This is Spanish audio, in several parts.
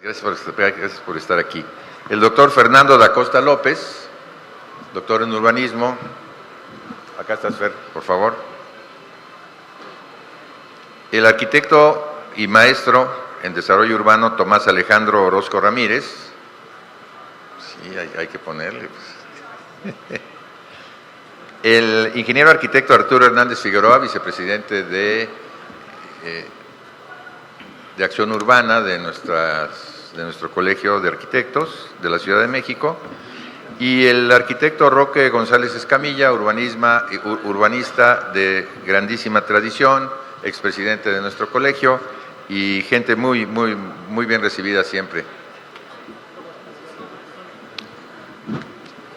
Gracias por estar aquí. El doctor Fernando da Costa López, doctor en urbanismo. Acá estás, Fer, por favor. El arquitecto y maestro en desarrollo urbano Tomás Alejandro Orozco Ramírez. Sí, hay que ponerle. Pues. El ingeniero arquitecto Arturo Hernández Figueroa, vicepresidente de Acción Urbana de nuestro Colegio de Arquitectos de la Ciudad de México, y el arquitecto Roque González Escamilla, urbanista de grandísima tradición, expresidente de nuestro colegio y gente muy bien recibida siempre.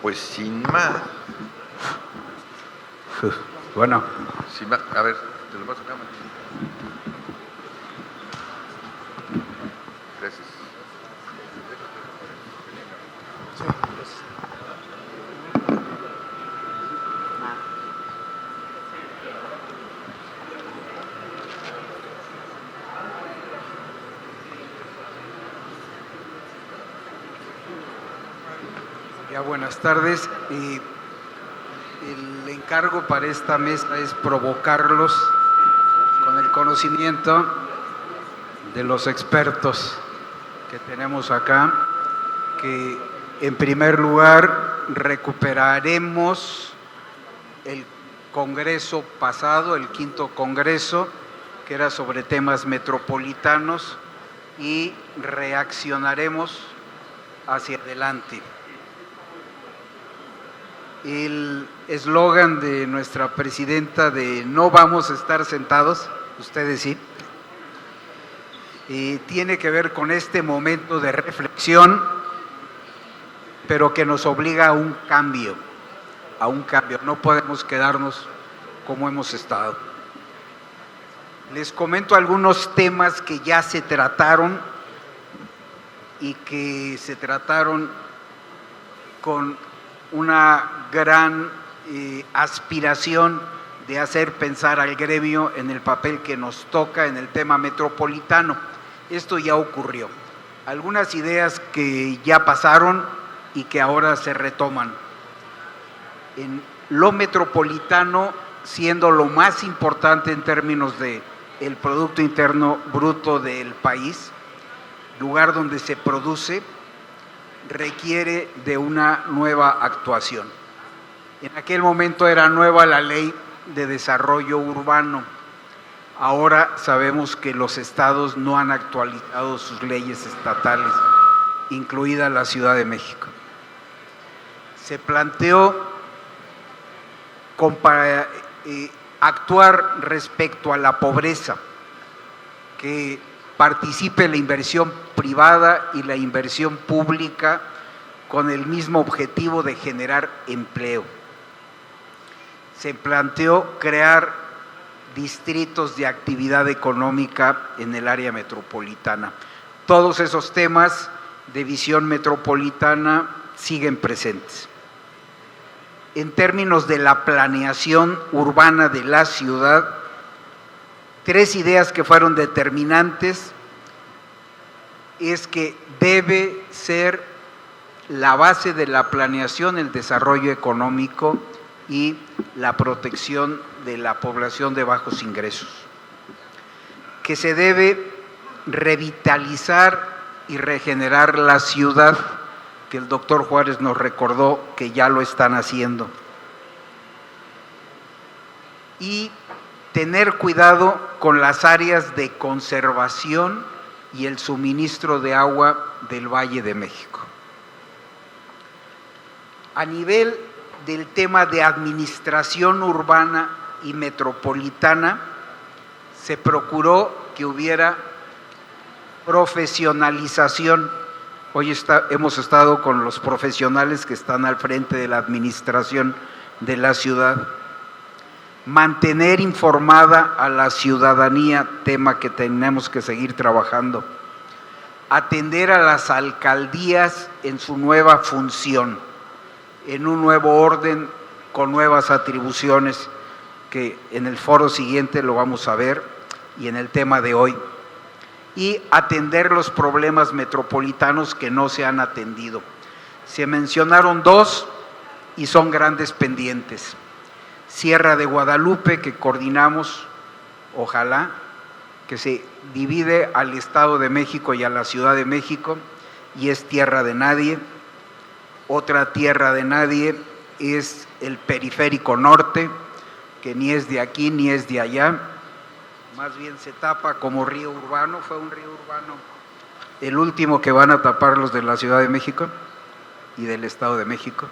Pues sin más. Bueno. Sin más, a ver, te lo paso a cámara. Gracias. Ya, buenas tardes. El encargo para esta mesa es provocarlos con el conocimiento de los expertos que tenemos acá, que en primer lugar recuperaremos el congreso pasado, el 5º congreso, que era sobre temas metropolitanos, y reaccionaremos hacia adelante. El eslogan de nuestra presidenta de "no vamos a estar sentados", ustedes sí, tiene que ver con este momento de reflexión, pero que nos obliga a un cambio. No podemos quedarnos como hemos estado. Les comento algunos temas que ya se trataron y que se trataron con una gran aspiración de hacer pensar al gremio en el papel que nos toca en el tema metropolitano. Esto ya ocurrió. Algunas ideas que ya pasaron y que ahora se retoman. En lo metropolitano, siendo lo más importante en términos de el Producto Interno Bruto del país, lugar donde se produce, requiere de una nueva actuación. En aquel momento era nueva la Ley de Desarrollo Urbano. Ahora sabemos que los estados no han actualizado sus leyes estatales, incluida la Ciudad de México. Se planteó actuar respecto a la pobreza, que participe la inversión privada y la inversión pública con el mismo objetivo de generar empleo. Se planteó crear distritos de actividad económica en el área metropolitana. Todos esos temas de visión metropolitana siguen presentes. En términos de la planeación urbana de la ciudad, 3 ideas que fueron determinantes es que debe ser la base de la planeación el desarrollo económico y la protección de la población de bajos ingresos, que se debe revitalizar y regenerar la ciudad, que el doctor Juárez nos recordó que ya lo están haciendo, y tener cuidado con las áreas de conservación y el suministro de agua del Valle de México. A nivel del tema de administración urbana y metropolitana, se procuró que hubiera profesionalización. Hoy hemos estado con los profesionales que están al frente de la administración de la ciudad. Mantener informada a la ciudadanía, tema que tenemos que seguir trabajando. Atender a las alcaldías en su nueva función, en un nuevo orden, con nuevas atribuciones, que en el foro siguiente lo vamos a ver, y en el tema de hoy. y atender los problemas metropolitanos que no se han atendido. Se mencionaron dos y son grandes pendientes. Sierra de Guadalupe, que coordinamos, ojalá, que se divide al Estado de México y a la Ciudad de México, y es tierra de nadie. Otra tierra de nadie es el Periférico Norte, que ni es de aquí ni es de allá, más bien se tapa como río urbano, fue un río urbano el último que van a tapar los de la Ciudad de México y del Estado de México.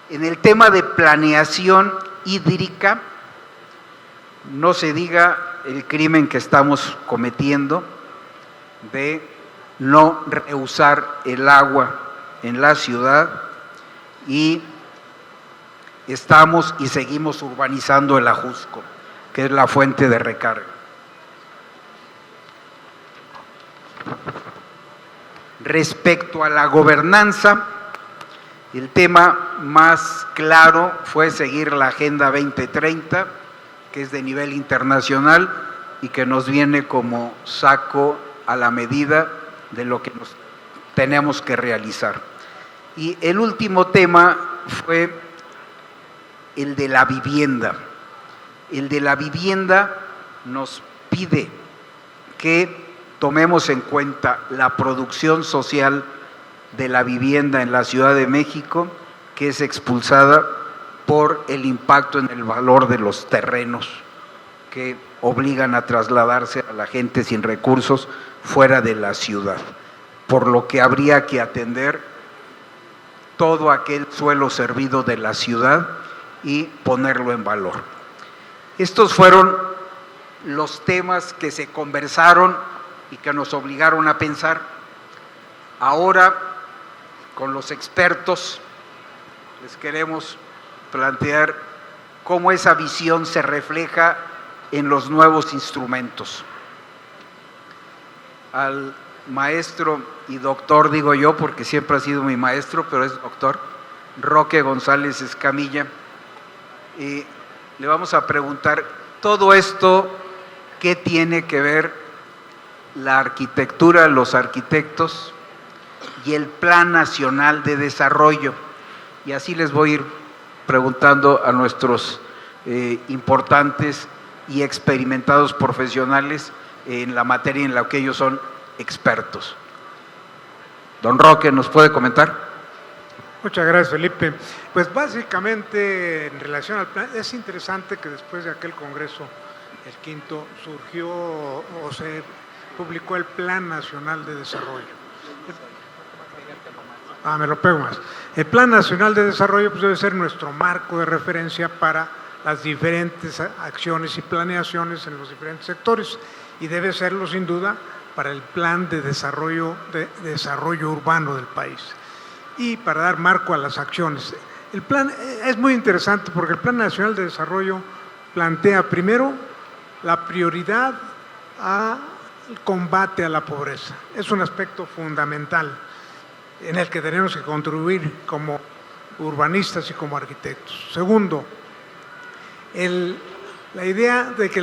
En el tema de planeación hídrica, no se diga el crimen que estamos cometiendo de no reusar el agua en la ciudad, y estamos y seguimos urbanizando el Ajusco, que es la fuente de recarga. Respecto a la gobernanza, el tema más claro fue seguir la Agenda 2030, que es de nivel internacional y que nos viene como saco a la medida de lo que nos tenemos que realizar. Y el último tema fue el de la vivienda. El de la vivienda nos pide que tomemos en cuenta la producción social de la vivienda en la Ciudad de México, que es expulsada por el impacto en el valor de los terrenos que obligan a trasladarse a la gente sin recursos fuera de la ciudad, por lo que habría que atender todo aquel suelo servido de la ciudad y ponerlo en valor. Estos fueron los temas que se conversaron y que nos obligaron a pensar. Ahora, con los expertos, les queremos plantear cómo esa visión se refleja en los nuevos instrumentos. Al maestro y doctor, digo yo, porque siempre ha sido mi maestro, pero es doctor, Roque González Escamilla, y le vamos a preguntar, todo esto, ¿qué tiene que ver la arquitectura, los arquitectos y el Plan Nacional de Desarrollo? Y así les voy a ir preguntando a nuestros importantes y experimentados profesionales en la materia en la que ellos son expertos. Don Roque, ¿nos puede comentar? Muchas gracias, Felipe. Pues básicamente en relación al plan, es interesante que después de aquel congreso, el quinto, surgió o se publicó el Plan Nacional de Desarrollo. Me lo pego más. El Plan Nacional de Desarrollo pues, debe ser nuestro marco de referencia para las diferentes acciones y planeaciones en los diferentes sectores, y debe serlo sin duda para el plan de desarrollo urbano del país y para dar marco a las acciones. El plan es muy interesante porque el Plan Nacional de Desarrollo plantea primero la prioridad al combate a la pobreza. Es un aspecto fundamental en el que tenemos que contribuir como urbanistas y como arquitectos. Segundo, la idea de que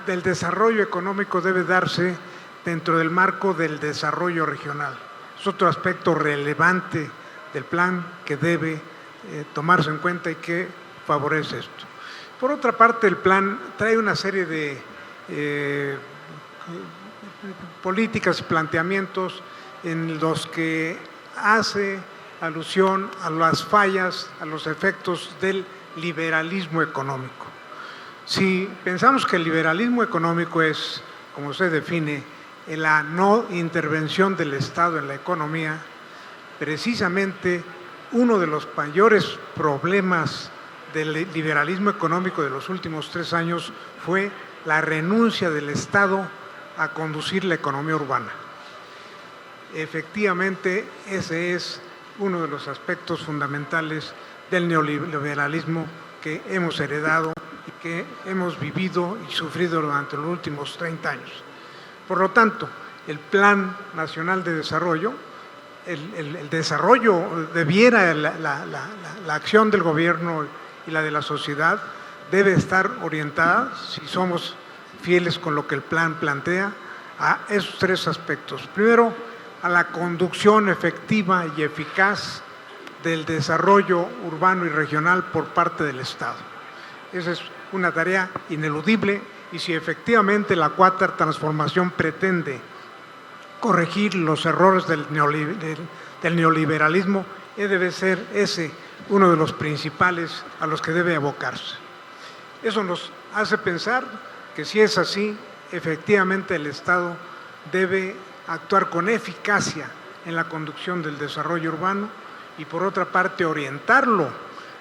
del desarrollo económico debe darse dentro del marco del desarrollo regional. Es otro aspecto relevante del plan que debe tomarse en cuenta y que favorece esto. Por otra parte, el plan trae una serie de políticas y planteamientos en los que hace alusión a las fallas, a los efectos del liberalismo económico. Si pensamos que el liberalismo económico es, como se define, la no intervención del Estado en la economía, precisamente uno de los mayores problemas del liberalismo económico de los últimos 3 años fue la renuncia del Estado a conducir la economía urbana. Efectivamente, ese es uno de los aspectos fundamentales del neoliberalismo que hemos heredado y que hemos vivido y sufrido durante los últimos 30 años. Por lo tanto, el Plan Nacional de Desarrollo, el desarrollo debiera, la acción del gobierno y la de la sociedad debe estar orientada, si somos fieles con lo que el plan plantea, a esos tres aspectos. Primero, a la conducción efectiva y eficaz del desarrollo urbano y regional por parte del Estado. Esa es una tarea ineludible, y si efectivamente la Cuarta Transformación pretende corregir los errores del neoliberalismo, debe ser ese uno de los principales a los que debe abocarse. Eso nos hace pensar que, si es así, efectivamente el Estado debe actuar con eficacia en la conducción del desarrollo urbano y, por otra parte, orientarlo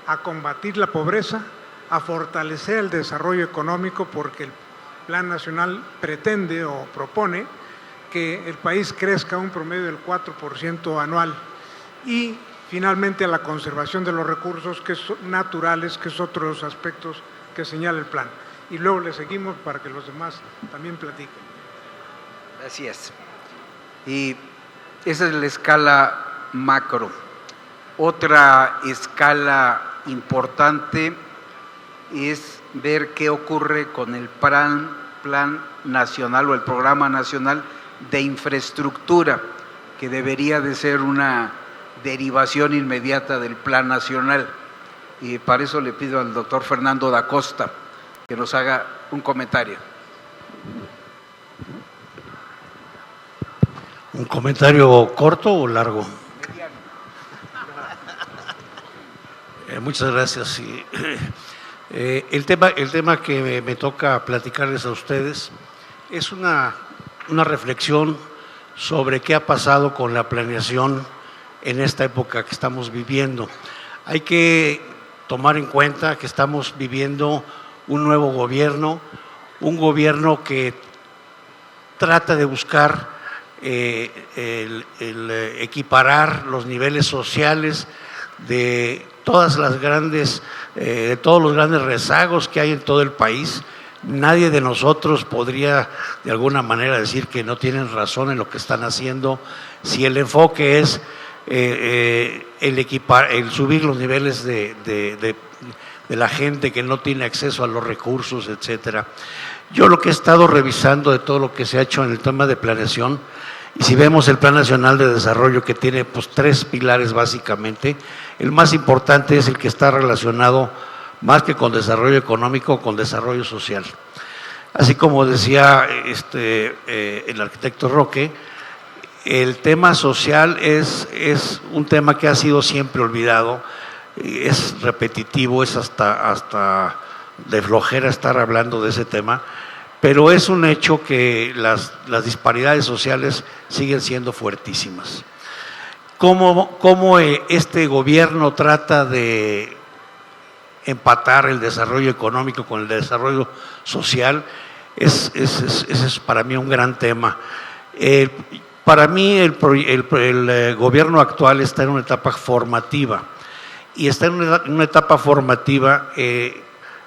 a combatir la pobreza, a fortalecer el desarrollo económico, porque el Plan Nacional pretende o propone que el país crezca un promedio del 4% anual, y finalmente a la conservación de los recursos naturales, que es otro de los aspectos que señala el plan. Y luego le seguimos para que los demás también platiquen. Así es. Y esa es la escala macro. Otra escala importante es ver qué ocurre con el plan nacional o el programa nacional de infraestructura, que debería de ser una derivación inmediata del plan nacional. Y para eso le pido al doctor Fernando da Costa que nos haga un comentario. ¿Un comentario corto o largo? Muchas gracias. Sí. El tema que me toca platicarles a ustedes es una reflexión sobre qué ha pasado con la planeación en esta época que estamos viviendo. Hay que tomar en cuenta que estamos viviendo un nuevo gobierno, un gobierno que trata de buscar el equiparar los niveles sociales de todos los grandes rezagos que hay en todo el país. Nadie de nosotros podría de alguna manera decir que no tienen razón en lo que están haciendo, si el enfoque es el subir los niveles de la gente que no tiene acceso a los recursos, etcétera. Yo lo que he estado revisando de todo lo que se ha hecho en el tema de planeación, y si vemos el Plan Nacional de Desarrollo, que tiene tres pilares básicamente, el más importante es el que está relacionado más que con desarrollo económico, con desarrollo social. Así como decía el arquitecto Roque, el tema social es un tema que ha sido siempre olvidado, es repetitivo, es hasta de flojera estar hablando de ese tema, pero es un hecho que las disparidades sociales siguen siendo fuertísimas. ¿Cómo este gobierno trata de empatar el desarrollo económico con el desarrollo social? Ese es para mí un gran tema. Para mí el gobierno actual está en una etapa formativa, y está en una etapa formativa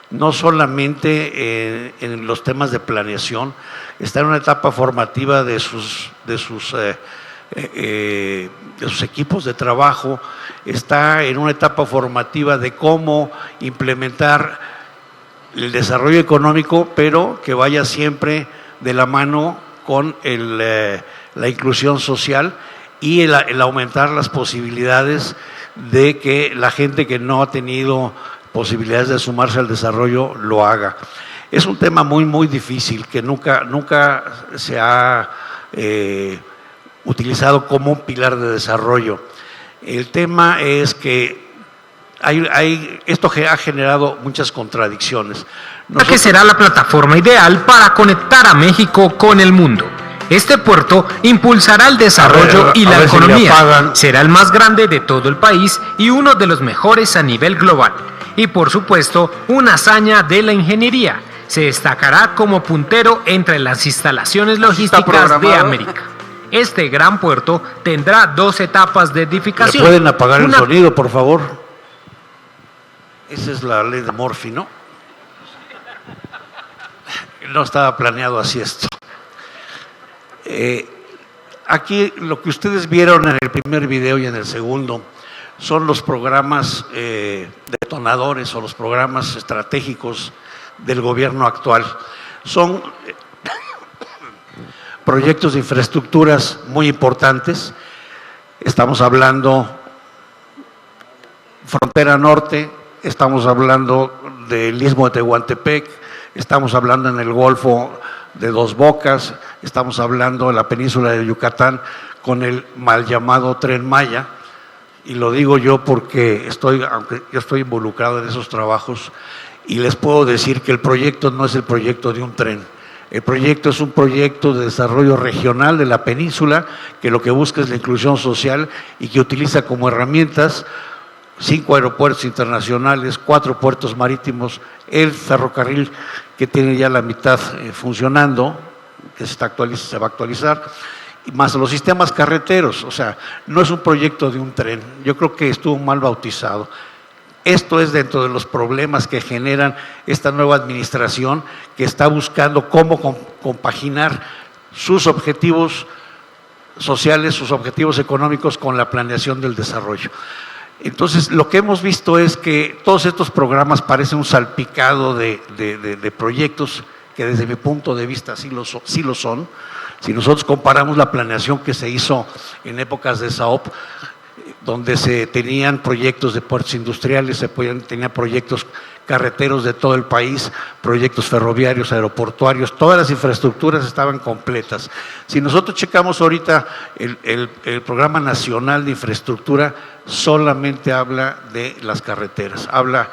no solamente en los temas de planeación, está en una etapa formativa de sus equipos de trabajo, está en una etapa formativa de cómo implementar el desarrollo económico, pero que vaya siempre de la mano con la inclusión social y el aumentar las posibilidades de que la gente que no ha tenido posibilidades de sumarse al desarrollo lo haga. Es un tema muy, muy difícil, que nunca se ha utilizado como un pilar de desarrollo. El tema es que esto ha generado muchas contradicciones. Que será la plataforma ideal para conectar a México con el mundo. Este puerto impulsará el desarrollo y la economía. Será el más grande de todo el país y uno de los mejores a nivel global. Y por supuesto, una hazaña de la ingeniería. Se destacará como puntero entre las instalaciones logísticas de América. Este gran puerto tendrá 2 etapas de edificación. ¿Le pueden apagar el sonido, por favor? Esa es la ley de Murphy, ¿no? No estaba planeado así esto. Aquí lo que ustedes vieron en el primer video y en el segundo son los programas detonadores o los programas estratégicos del gobierno actual. Son proyectos de infraestructuras muy importantes. Estamos hablando frontera norte, estamos hablando del Istmo de Tehuantepec, estamos hablando en el Golfo de Dos Bocas, estamos hablando de la península de Yucatán con el mal llamado Tren Maya, y lo digo yo porque aunque yo estoy involucrado en esos trabajos, y les puedo decir que el proyecto no es el proyecto de un tren. El proyecto es un proyecto de desarrollo regional de la península que lo que busca es la inclusión social y que utiliza como herramientas 5 aeropuertos internacionales, 4 puertos marítimos, el ferrocarril que tiene ya la mitad funcionando, que se va a actualizar, y más los sistemas carreteros. O sea, no es un proyecto de un tren. Yo creo que estuvo mal bautizado. Esto es dentro de los problemas que generan esta nueva administración que está buscando cómo compaginar sus objetivos sociales, sus objetivos económicos con la planeación del desarrollo. Entonces, lo que hemos visto es que todos estos programas parecen un salpicado de proyectos que desde mi punto de vista sí lo son. Si nosotros comparamos la planeación que se hizo en épocas de Saop, donde se tenían proyectos de puertos industriales, tenían proyectos carreteros de todo el país, proyectos ferroviarios, aeroportuarios, todas las infraestructuras estaban completas. Si nosotros checamos ahorita el Programa Nacional de Infraestructura, solamente habla de las carreteras, habla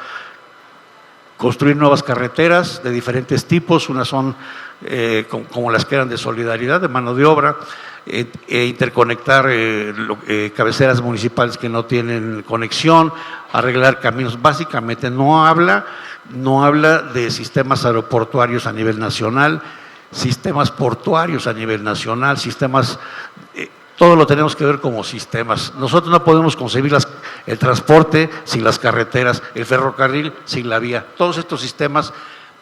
construir nuevas carreteras de diferentes tipos, unas son como las que eran de solidaridad, de mano de obra, interconectar cabeceras municipales que no tienen conexión, arreglar caminos. Básicamente no habla de sistemas aeroportuarios a nivel nacional, sistemas portuarios a nivel nacional, sistemas, todo lo tenemos que ver como sistemas. Nosotros no podemos concebir el transporte sin las carreteras, el ferrocarril sin la vía. Todos estos sistemas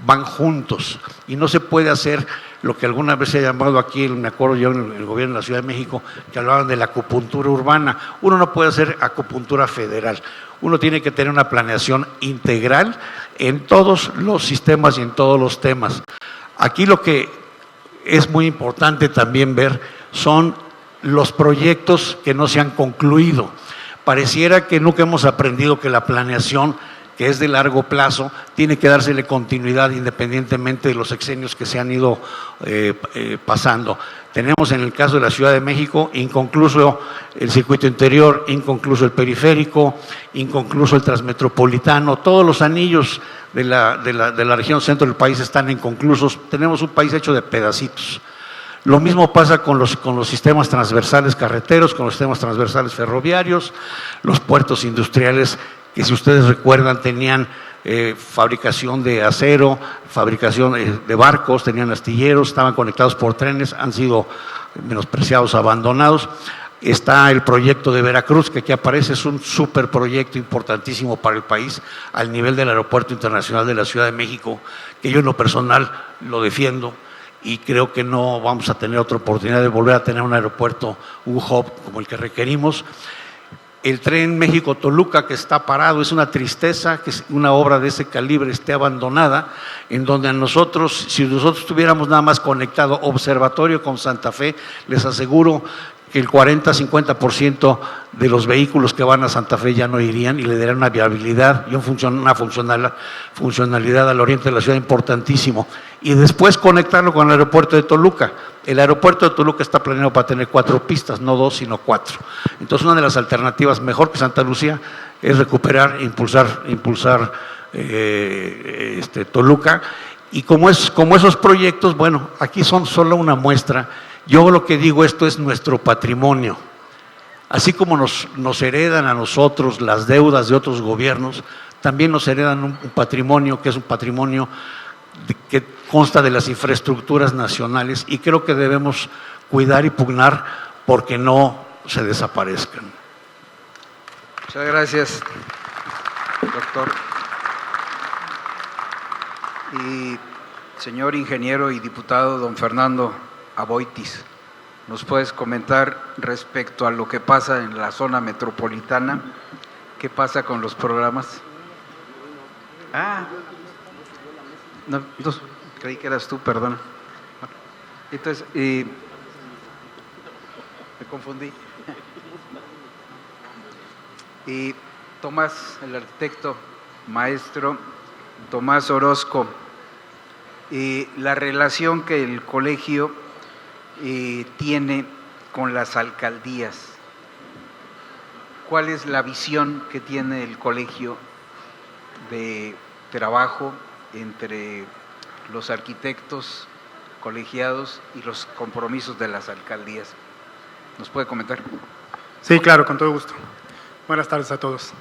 van juntos y no se puede hacer lo que alguna vez se ha llamado aquí, me acuerdo yo en el gobierno de la Ciudad de México, que hablaban de la acupuntura urbana. Uno no puede hacer acupuntura federal, uno tiene que tener una planeación integral en todos los sistemas y en todos los temas. Aquí lo que es muy importante también ver son los proyectos que no se han concluido. Pareciera que nunca hemos aprendido que la planeación, que es de largo plazo, tiene que dársele continuidad independientemente de los sexenios que se han ido pasando. Tenemos en el caso de la Ciudad de México inconcluso el circuito interior, inconcluso el periférico, inconcluso el transmetropolitano, todos los anillos de la región centro del país están inconclusos. Tenemos un país hecho de pedacitos. Lo mismo pasa con los sistemas transversales carreteros, con los sistemas transversales ferroviarios, los puertos industriales, que si ustedes recuerdan tenían fabricación de acero, fabricación de barcos, tenían astilleros, estaban conectados por trenes, han sido menospreciados, abandonados. Está el proyecto de Veracruz, que aquí aparece, es un superproyecto importantísimo para el país, al nivel del Aeropuerto Internacional de la Ciudad de México, que yo en lo personal lo defiendo y creo que no vamos a tener otra oportunidad de volver a tener un aeropuerto, un hub como el que requerimos. El tren México-Toluca, que está parado, es una tristeza que una obra de ese calibre esté abandonada, en donde a nosotros, si nosotros tuviéramos nada más conectado Observatorio con Santa Fe, les aseguro que el 40-50% de los vehículos que van a Santa Fe ya no irían y le darían una viabilidad y una funcionalidad al oriente de la ciudad importantísimo. Y después conectarlo con el aeropuerto de Toluca. El aeropuerto de Toluca está planeado para tener 4 pistas, no 2, sino 4. Entonces, una de las alternativas mejor que Santa Lucía es recuperar, impulsar Toluca. Y como esos proyectos, bueno, aquí son solo una muestra. Yo lo que digo, esto es nuestro patrimonio. Así como nos heredan a nosotros las deudas de otros gobiernos, también nos heredan un patrimonio que es un patrimonio que consta de las infraestructuras nacionales y creo que debemos cuidar y pugnar porque no se desaparezcan. Muchas gracias, doctor. Y señor ingeniero y diputado don Fernando Aboitiz, ¿nos puedes comentar respecto a lo que pasa en la zona metropolitana? ¿Qué pasa con los programas? No, creí que eras tú, perdona. Entonces, confundí. Y Tomás, el arquitecto, maestro Tomás Orozco, y la relación que el colegio tiene con las alcaldías. ¿Cuál es la visión que tiene el colegio de trabajo entre los arquitectos colegiados y los compromisos de las alcaldías? ¿Nos puede comentar? Sí, claro, con todo gusto. Buenas tardes a todos.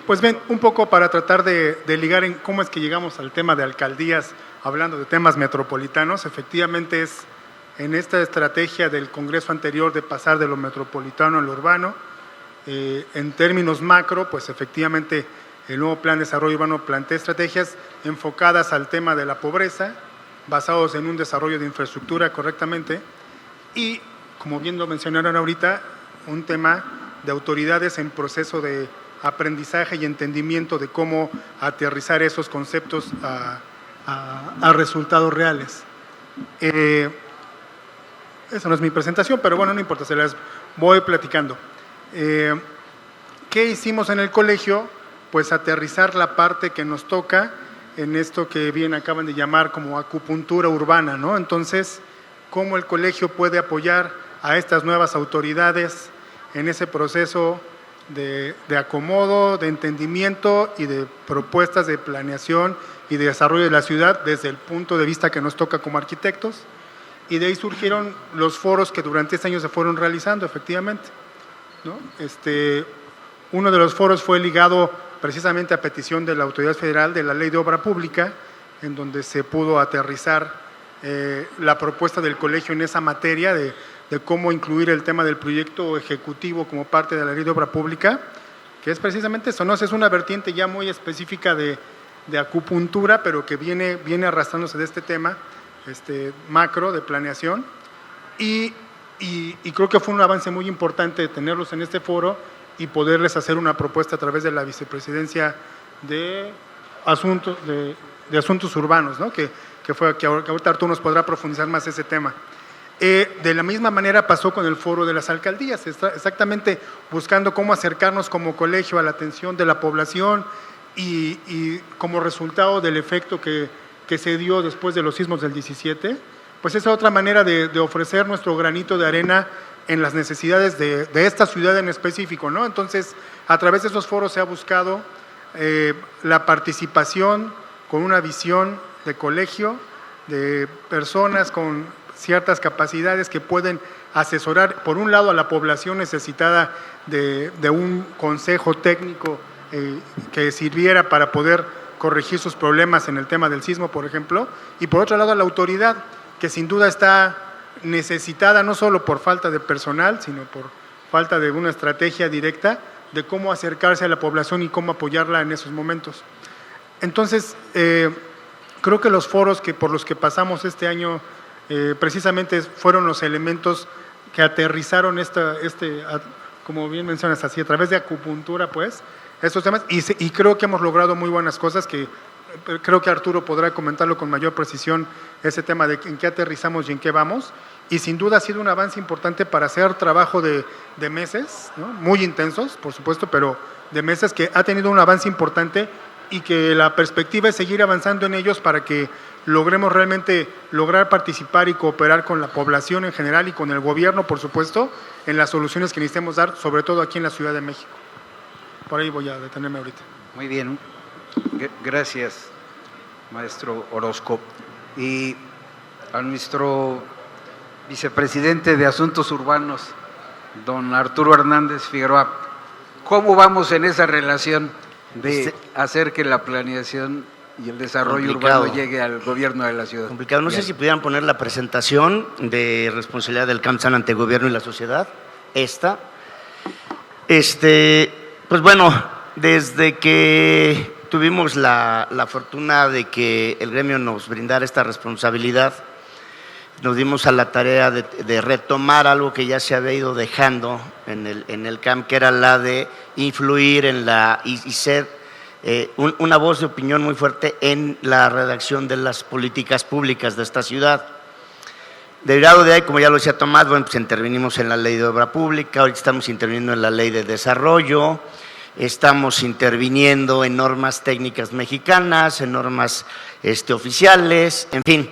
Pues ven, un poco para tratar de ligar en cómo es que llegamos al tema de alcaldías, hablando de temas metropolitanos. Efectivamente es en esta estrategia del Congreso anterior de pasar de lo metropolitano a lo urbano. En términos macro, pues efectivamente el nuevo Plan de Desarrollo Urbano plantea estrategias enfocadas al tema de la pobreza, basados en un desarrollo de infraestructura correctamente, y, como bien lo mencionaron ahorita, un tema de autoridades en proceso de aprendizaje y entendimiento de cómo aterrizar esos conceptos a resultados reales. Esa no es mi presentación, pero bueno, no importa, se las voy platicando. ¿Qué hicimos en el colegio? Pues aterrizar la parte que nos toca en esto que bien acaban de llamar como acupuntura urbana, ¿no? Entonces, ¿cómo el colegio puede apoyar a estas nuevas autoridades en ese proceso de acomodo, de entendimiento y de propuestas de planeación y de desarrollo de la ciudad desde el punto de vista que nos toca como arquitectos? Y de ahí surgieron los foros que durante este año se fueron realizando, efectivamente, ¿no? Uno de los foros fue ligado precisamente a petición de la Autoridad Federal de la Ley de Obra Pública, en donde se pudo aterrizar la propuesta del colegio en esa materia de cómo incluir el tema del proyecto ejecutivo como parte de la Ley de Obra Pública, que es precisamente eso, ¿no? Es una vertiente ya muy específica de acupuntura, pero que viene arrastrándose de este tema macro de planeación, y creo que fue un avance muy importante tenerlos en este foro y poderles hacer una propuesta a través de la Vicepresidencia de Asuntos Urbanos, ¿no? que ahorita Arturo nos podrá profundizar más ese tema. De la misma manera pasó con el foro de las alcaldías, exactamente buscando cómo acercarnos como colegio a la atención de la población y como resultado del efecto que se dio después de los sismos del 17, pues esa otra manera de ofrecer nuestro granito de arena en las necesidades de esta ciudad en específico, ¿no? Entonces, a través de esos foros se ha buscado la participación con una visión de colegio, de personas con ciertas capacidades que pueden asesorar, por un lado, a la población necesitada de un consejo técnico que sirviera para poder corregir sus problemas en el tema del sismo, por ejemplo, y por otro lado a la autoridad, que sin duda está necesitada no solo por falta de personal, sino por falta de una estrategia directa de cómo acercarse a la población y cómo apoyarla en esos momentos. Entonces, creo que los foros por los que pasamos este año precisamente fueron los elementos que aterrizaron como bien mencionas así, a través de acupuntura, pues, estos temas, y creo que hemos logrado muy buenas cosas, que creo que Arturo podrá comentarlo con mayor precisión, ese tema de en qué aterrizamos y en qué vamos, y sin duda ha sido un avance importante para hacer trabajo de meses, ¿no? Muy intensos, por supuesto, pero de meses, que ha tenido un avance importante y que la perspectiva es seguir avanzando en ellos para que logremos realmente participar y cooperar con la población en general y con el gobierno, por supuesto, en las soluciones que necesitemos dar, sobre todo aquí en la Ciudad de México. Por ahí voy a detenerme ahorita. Muy bien, gracias, maestro Orozco. Y a nuestro vicepresidente de Asuntos Urbanos, don Arturo Hernández Figueroa, ¿cómo vamos en esa relación de hacer que la planeación y el desarrollo urbano llegue al gobierno de la ciudad? Complicado. No sé si pudieran poner la presentación de responsabilidad del CAMSAN ante el gobierno y la sociedad. Pues bueno, desde que tuvimos la fortuna de que el gremio nos brindara esta responsabilidad, nos dimos a la tarea de retomar algo que ya se había ido dejando en el CAM, que era la de influir y ser una voz de opinión muy fuerte en la redacción de las políticas públicas de esta ciudad. Derivado de ahí, como ya lo decía Tomás, bueno, pues intervenimos en la ley de obra pública, ahorita estamos interviniendo en la ley de desarrollo, estamos interviniendo en normas técnicas mexicanas, en normas oficiales, en fin.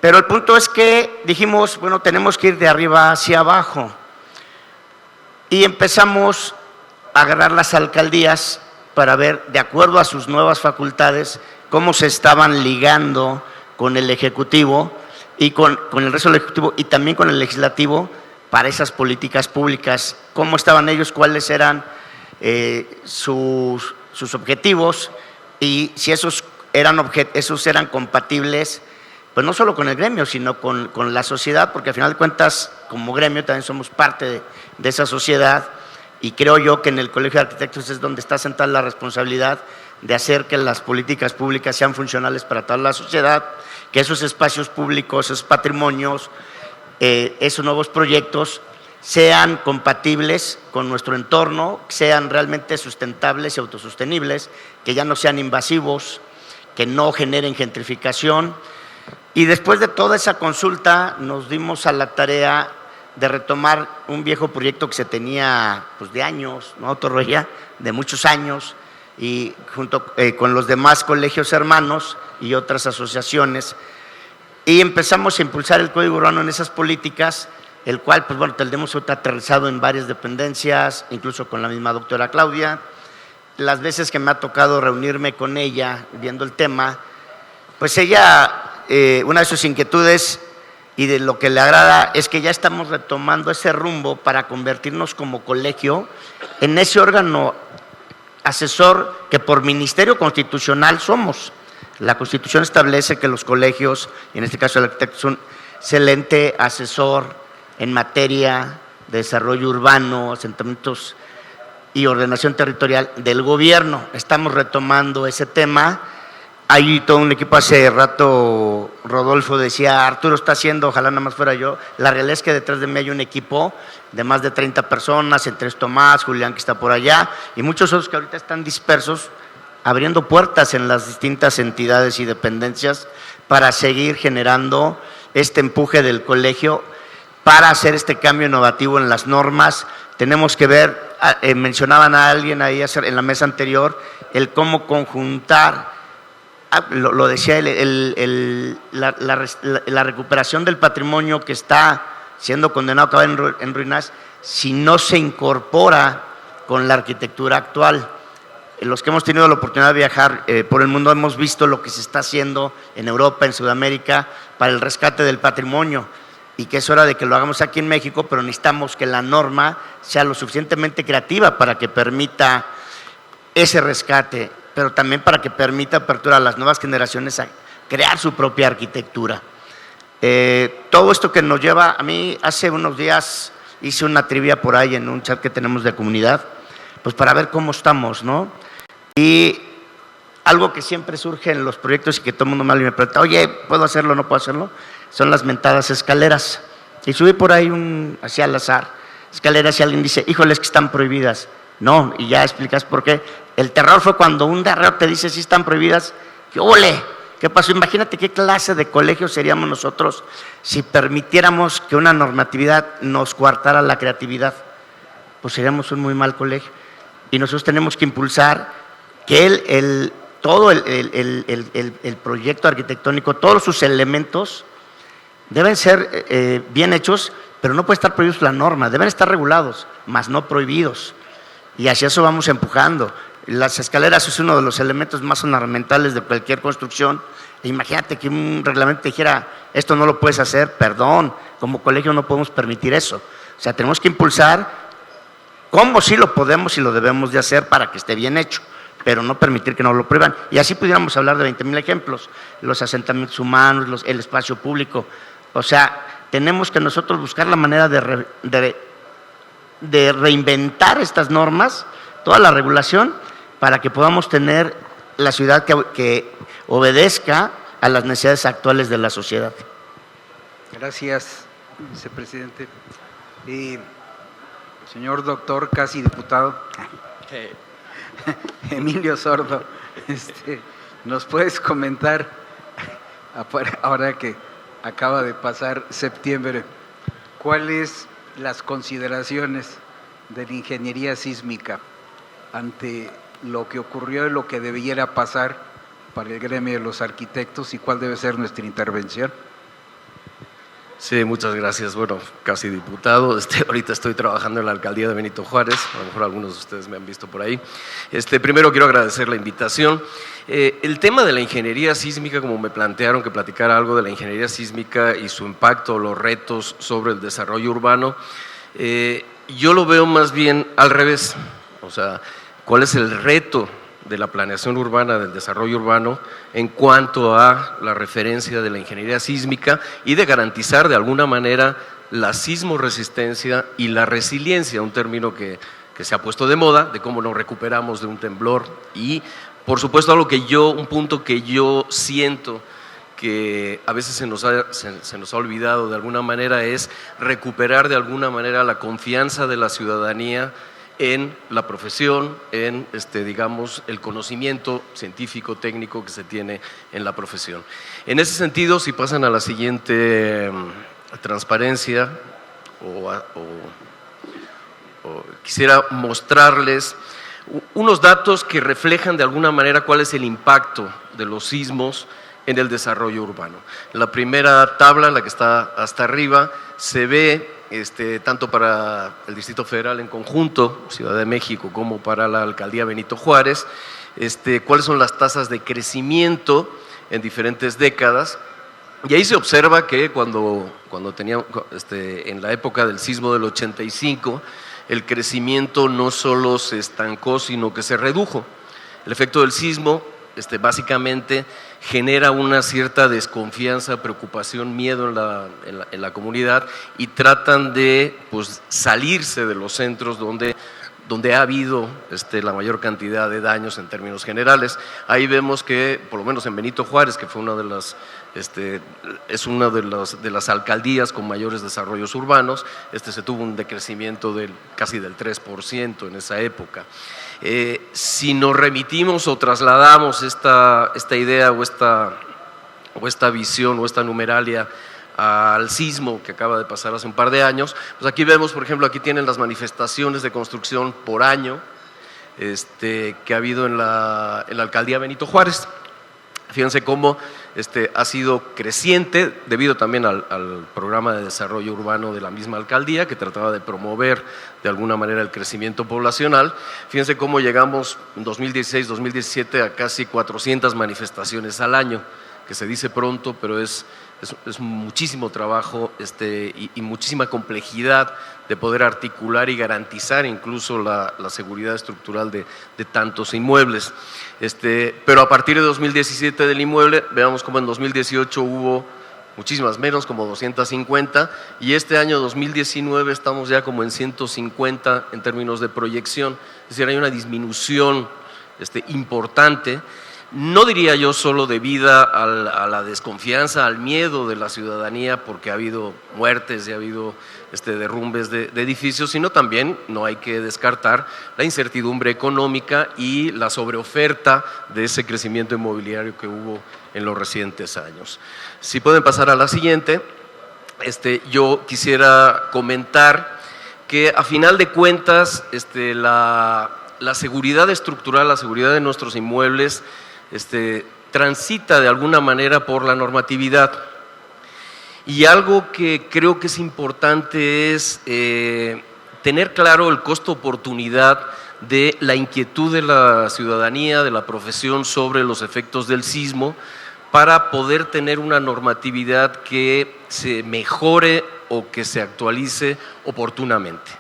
Pero el punto es que dijimos, bueno, tenemos que ir de arriba hacia abajo. Y empezamos a agarrar las alcaldías para ver, de acuerdo a sus nuevas facultades, cómo se estaban ligando con el Ejecutivo y con el resto del Ejecutivo y también con el Legislativo para esas políticas públicas, cómo estaban ellos, cuáles eran sus objetivos y si esos eran compatibles, pues no solo con el gremio, sino con la sociedad, porque al final de cuentas, como gremio también somos parte de esa sociedad y creo yo que en el Colegio de Arquitectos es donde está sentada la responsabilidad de hacer que las políticas públicas sean funcionales para toda la sociedad, que esos espacios públicos, esos patrimonios, esos nuevos proyectos sean compatibles con nuestro entorno, sean realmente sustentables y autosostenibles, que ya no sean invasivos, que no generen gentrificación. Y después de toda esa consulta nos dimos a la tarea de retomar un viejo proyecto que se tenía pues, de años, ¿no, Torroella? De muchos años, y junto con los demás colegios hermanos y otras asociaciones, y empezamos a impulsar el Código Urbano en esas políticas, el cual, pues bueno, tenemos aterrizado en varias dependencias, incluso con la misma doctora Claudia. Las veces que me ha tocado reunirme con ella viendo el tema, pues ella, una de sus inquietudes y de lo que le agrada es que ya estamos retomando ese rumbo para convertirnos como colegio en ese órgano asesor que por ministerio constitucional somos. La Constitución establece que los colegios, y en este caso el arquitecto, son el ente asesor en materia de desarrollo urbano, asentamientos y ordenación territorial del gobierno. Estamos retomando ese tema. Hay todo un equipo, hace rato Rodolfo decía, Arturo está haciendo, ojalá nada más fuera yo. La realidad es que detrás de mí hay un equipo de más de 30 personas, entre Tomás, Julián que está por allá, y muchos otros que ahorita están dispersos, abriendo puertas en las distintas entidades y dependencias para seguir generando este empuje del colegio para hacer este cambio innovativo en las normas. Tenemos que ver, mencionaban a alguien ahí en la mesa anterior, el cómo conjuntar, lo decía la recuperación del patrimonio que está siendo condenado a acabar en ruinas si no se incorpora con la arquitectura actual. Los que hemos tenido la oportunidad de viajar por el mundo hemos visto lo que se está haciendo en Europa, en Sudamérica, para el rescate del patrimonio y que es hora de que lo hagamos aquí en México, pero necesitamos que la norma sea lo suficientemente creativa para que permita ese rescate, pero también para que permita apertura a las nuevas generaciones a crear su propia arquitectura. Todo esto que nos lleva, a mí hace unos días hice una trivia por ahí en un chat que tenemos de comunidad, pues para ver cómo estamos, ¿no? Y algo que siempre surge en los proyectos y que todo el mundo me pregunta, oye, ¿puedo hacerlo o no puedo hacerlo? Son las mentadas escaleras. Y subí por ahí así al azar, escaleras y alguien dice, híjole, es que están prohibidas. No, y ya explicas por qué. El terror fue cuando un terror te dice si están prohibidas. ¡Qué ole! ¿Qué pasó? Imagínate qué clase de colegio seríamos nosotros si permitiéramos que una normatividad nos coartara la creatividad. Pues seríamos un muy mal colegio. Y nosotros tenemos que impulsar que todo el proyecto arquitectónico, todos sus elementos deben ser bien hechos, pero no puede estar prohibidos la norma, deben estar regulados, mas no prohibidos. Y hacia eso vamos empujando. Las escaleras es uno de los elementos más ornamentales de cualquier construcción. Imagínate que un reglamento dijera, esto no lo puedes hacer, perdón, como colegio no podemos permitir eso. O sea, tenemos que impulsar cómo sí lo podemos y lo debemos de hacer para que esté bien hecho, pero no permitir que nos lo prohíban. Y así pudiéramos hablar de 20,000 ejemplos, los asentamientos humanos, el espacio público. O sea, tenemos que nosotros buscar la manera de reinventar estas normas, toda la regulación, para que podamos tener la ciudad que obedezca a las necesidades actuales de la sociedad. Gracias, vicepresidente. Señor doctor, casi diputado, Emilio Sordo, ¿nos puedes comentar, ahora que acaba de pasar septiembre. ¿Cuáles las consideraciones de la ingeniería sísmica ante lo que ocurrió y lo que debiera pasar para el gremio de los arquitectos y cuál debe ser nuestra intervención? Sí, muchas gracias. Bueno, casi diputado. Ahorita estoy trabajando en la alcaldía de Benito Juárez. A lo mejor algunos de ustedes me han visto por ahí. Primero quiero agradecer la invitación. El tema de la ingeniería sísmica, como me plantearon que platicara algo de la ingeniería sísmica y su impacto, los retos sobre el desarrollo urbano, yo lo veo más bien al revés. O sea, ¿cuál es el reto de la planeación urbana, del desarrollo urbano, en cuanto a la referencia de la ingeniería sísmica y de garantizar de alguna manera la sismoresistencia y la resiliencia, un término que se ha puesto de moda, de cómo nos recuperamos de un temblor y, por supuesto, un punto que yo siento que a veces se nos ha olvidado de alguna manera es recuperar de alguna manera la confianza de la ciudadanía en la profesión, en digamos, el conocimiento científico, técnico que se tiene en la profesión. En ese sentido, si pasan a la siguiente transparencia, quisiera mostrarles unos datos que reflejan de alguna manera cuál es el impacto de los sismos en el desarrollo urbano. En la primera tabla, la que está hasta arriba, se ve tanto para el Distrito Federal en conjunto, Ciudad de México, como para la Alcaldía Benito Juárez, cuáles son las tasas de crecimiento en diferentes décadas. Y ahí se observa que cuando en la época del sismo del 85, el crecimiento no solo se estancó, sino que se redujo. El efecto del sismo básicamente genera una cierta desconfianza, preocupación, miedo en la comunidad y tratan de salirse de los centros donde ha habido la mayor cantidad de daños en términos generales. Ahí vemos que, por lo menos en Benito Juárez, que fue una de las alcaldías con mayores desarrollos urbanos, se tuvo un decrecimiento casi del 3% en esa época. Si nos remitimos o trasladamos esta idea o esta visión o esta numeralia al sismo que acaba de pasar hace un par de años, pues aquí vemos, por ejemplo, aquí tienen las manifestaciones de construcción por año que ha habido en la alcaldía Benito Juárez. Fíjense cómo ha sido creciente debido también al programa de desarrollo urbano de la misma alcaldía que trataba de promover de alguna manera el crecimiento poblacional. Fíjense cómo llegamos en 2016-2017 a casi 400 manifestaciones al año, que se dice pronto, pero es muchísimo trabajo y muchísima complejidad de poder articular y garantizar incluso la seguridad estructural de tantos inmuebles. Pero a partir de 2017 del inmueble, veamos cómo en 2018 hubo muchísimas menos, como 250, y este año 2019 estamos ya como en 150 en términos de proyección, es decir, hay una disminución importante. No diría yo solo debida a la desconfianza, al miedo de la ciudadanía, porque ha habido muertes y ha habido derrumbes de edificios, sino también no hay que descartar la incertidumbre económica y la sobreoferta de ese crecimiento inmobiliario que hubo en los recientes años. Si pueden pasar a la siguiente, yo quisiera comentar que a final de cuentas la seguridad estructural, la seguridad de nuestros inmuebles, transita de alguna manera por la normatividad. Y algo que creo que es importante es tener claro el costo-oportunidad de la inquietud de la ciudadanía, de la profesión sobre los efectos del sismo, para poder tener una normatividad que se mejore o que se actualice oportunamente.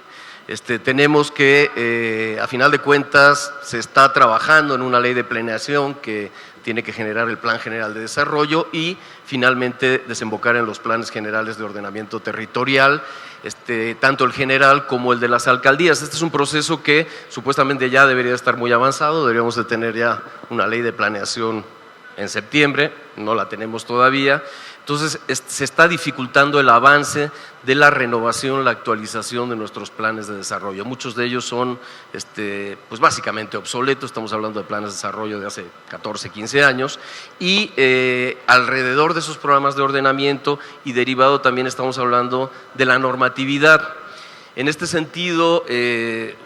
Tenemos que, a final de cuentas, se está trabajando en una ley de planeación que tiene que generar el Plan General de Desarrollo y finalmente desembocar en los planes generales de ordenamiento territorial, tanto el general como el de las alcaldías. Este es un proceso que supuestamente ya debería estar muy avanzado, deberíamos de tener ya una ley de planeación en septiembre, no la tenemos todavía, Entonces, se está dificultando el avance de la renovación, la actualización de nuestros planes de desarrollo. Muchos de ellos son pues básicamente obsoletos, estamos hablando de planes de desarrollo de hace 14, 15 años, y alrededor de esos programas de ordenamiento y derivado también estamos hablando de la normatividad. En este sentido,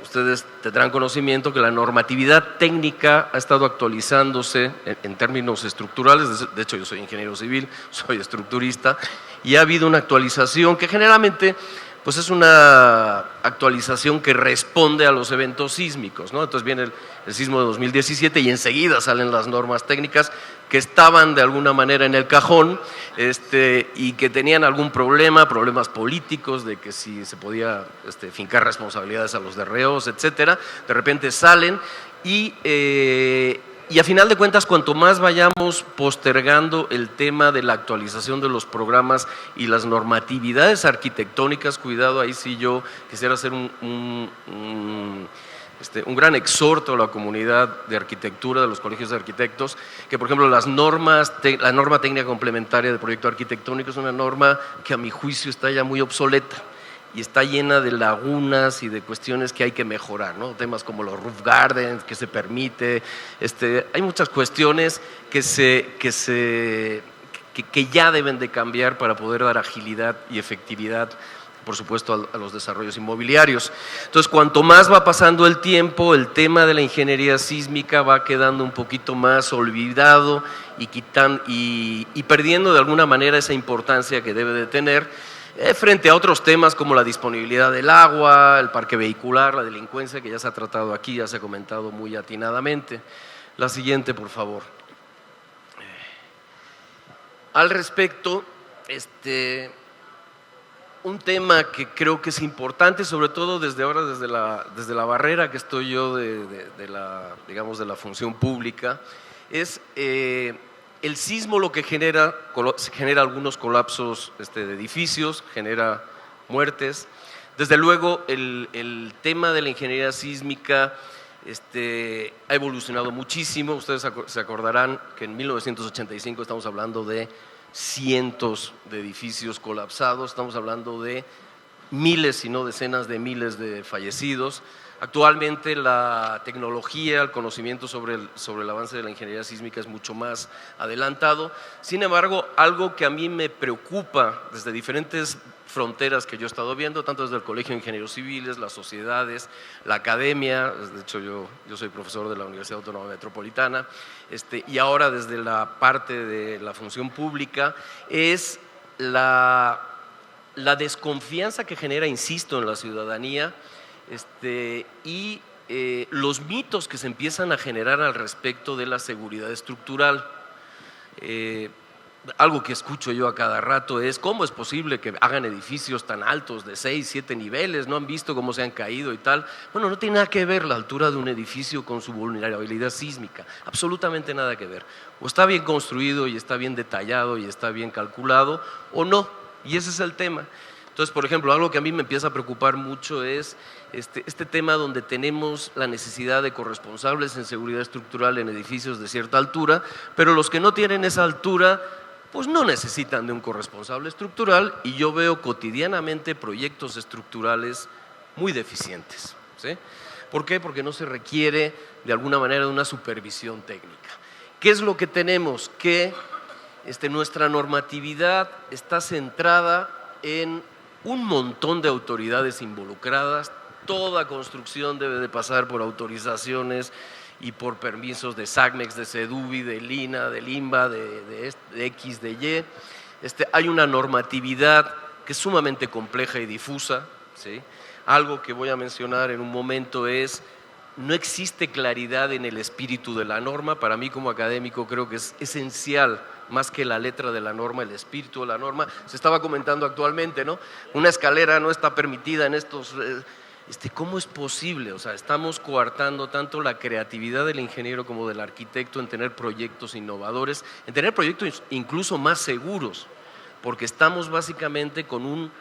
ustedes tendrán conocimiento que la normatividad técnica ha estado actualizándose en términos estructurales. De hecho, yo soy ingeniero civil, soy estructurista, y ha habido una actualización que generalmente pues es una actualización que responde a los eventos sísmicos, ¿no? Entonces viene el sismo de 2017 y enseguida salen las normas técnicas que estaban de alguna manera en el cajón y que tenían algún problema, problemas políticos, de que si se podía fincar responsabilidades a los DREOs, etcétera. De repente salen y a final de cuentas, cuanto más vayamos postergando el tema de la actualización de los programas y las normatividades arquitectónicas, cuidado, ahí sí yo quisiera hacer un gran exhorto a la comunidad de arquitectura, de los colegios de arquitectos, que por ejemplo la norma técnica complementaria del proyecto arquitectónico es una norma que a mi juicio está ya muy obsoleta y está llena de lagunas y de cuestiones que hay que mejorar, ¿no? Temas como los roof gardens, que se permite, hay muchas cuestiones que ya deben de cambiar para poder dar agilidad y efectividad, por supuesto, a los desarrollos inmobiliarios. Entonces, cuanto más va pasando el tiempo, el tema de la ingeniería sísmica va quedando un poquito más olvidado y perdiendo de alguna manera esa importancia que debe de tener frente a otros temas como la disponibilidad del agua, el parque vehicular, la delincuencia, que ya se ha tratado aquí, ya se ha comentado muy atinadamente. La siguiente, por favor. Al respecto, un tema que creo que es importante, sobre todo desde ahora, desde la barrera que estoy yo de la función pública, es el sismo lo que genera algunos colapsos de edificios, genera muertes. Desde luego, el tema de la ingeniería sísmica ha evolucionado muchísimo. Ustedes se acordarán que en 1985 estamos hablando de cientos de edificios colapsados, estamos hablando de miles, si no decenas de miles de fallecidos. Actualmente la tecnología, el conocimiento sobre el avance de la ingeniería sísmica es mucho más adelantado. Sin embargo, algo que a mí me preocupa desde diferentes fronteras que yo he estado viendo, tanto desde el Colegio de Ingenieros Civiles, las sociedades, la academia, de hecho yo soy profesor de la Universidad Autónoma Metropolitana, y ahora desde la parte de la función pública, es la desconfianza que genera, insisto, en la ciudadanía, y los mitos que se empiezan a generar al respecto de la seguridad estructural. Algo que escucho yo a cada rato es: ¿cómo es posible que hagan edificios tan altos de 6, 7 niveles? ¿No han visto cómo se han caído y tal? Bueno, no tiene nada que ver la altura de un edificio con su vulnerabilidad sísmica, absolutamente nada que ver. O está bien construido y está bien detallado y está bien calculado, o no, y ese es el tema. Entonces, por ejemplo, algo que a mí me empieza a preocupar mucho es este tema donde tenemos la necesidad de corresponsables en seguridad estructural en edificios de cierta altura, pero los que no tienen esa altura pues no necesitan de un corresponsable estructural, y yo veo cotidianamente proyectos estructurales muy deficientes, ¿sí? ¿Por qué? Porque no se requiere de alguna manera de una supervisión técnica. ¿Qué es lo que tenemos? Que nuestra normatividad está centrada en un montón de autoridades involucradas. Toda construcción debe de pasar por autorizaciones y por permisos de SACMEX, de SEDUBI, de LINA, del INBA, de X, de Y. Hay una normatividad que es sumamente compleja y difusa, ¿sí? Algo que voy a mencionar en un momento es: no existe claridad en el espíritu de la norma. Para mí como académico creo que es esencial, más que la letra de la norma, el espíritu de la norma. Se estaba comentando actualmente, ¿no? Una escalera no está permitida en estos... ¿Cómo es posible? O sea, estamos coartando tanto la creatividad del ingeniero como del arquitecto en tener proyectos innovadores, en tener proyectos incluso más seguros, porque estamos básicamente con un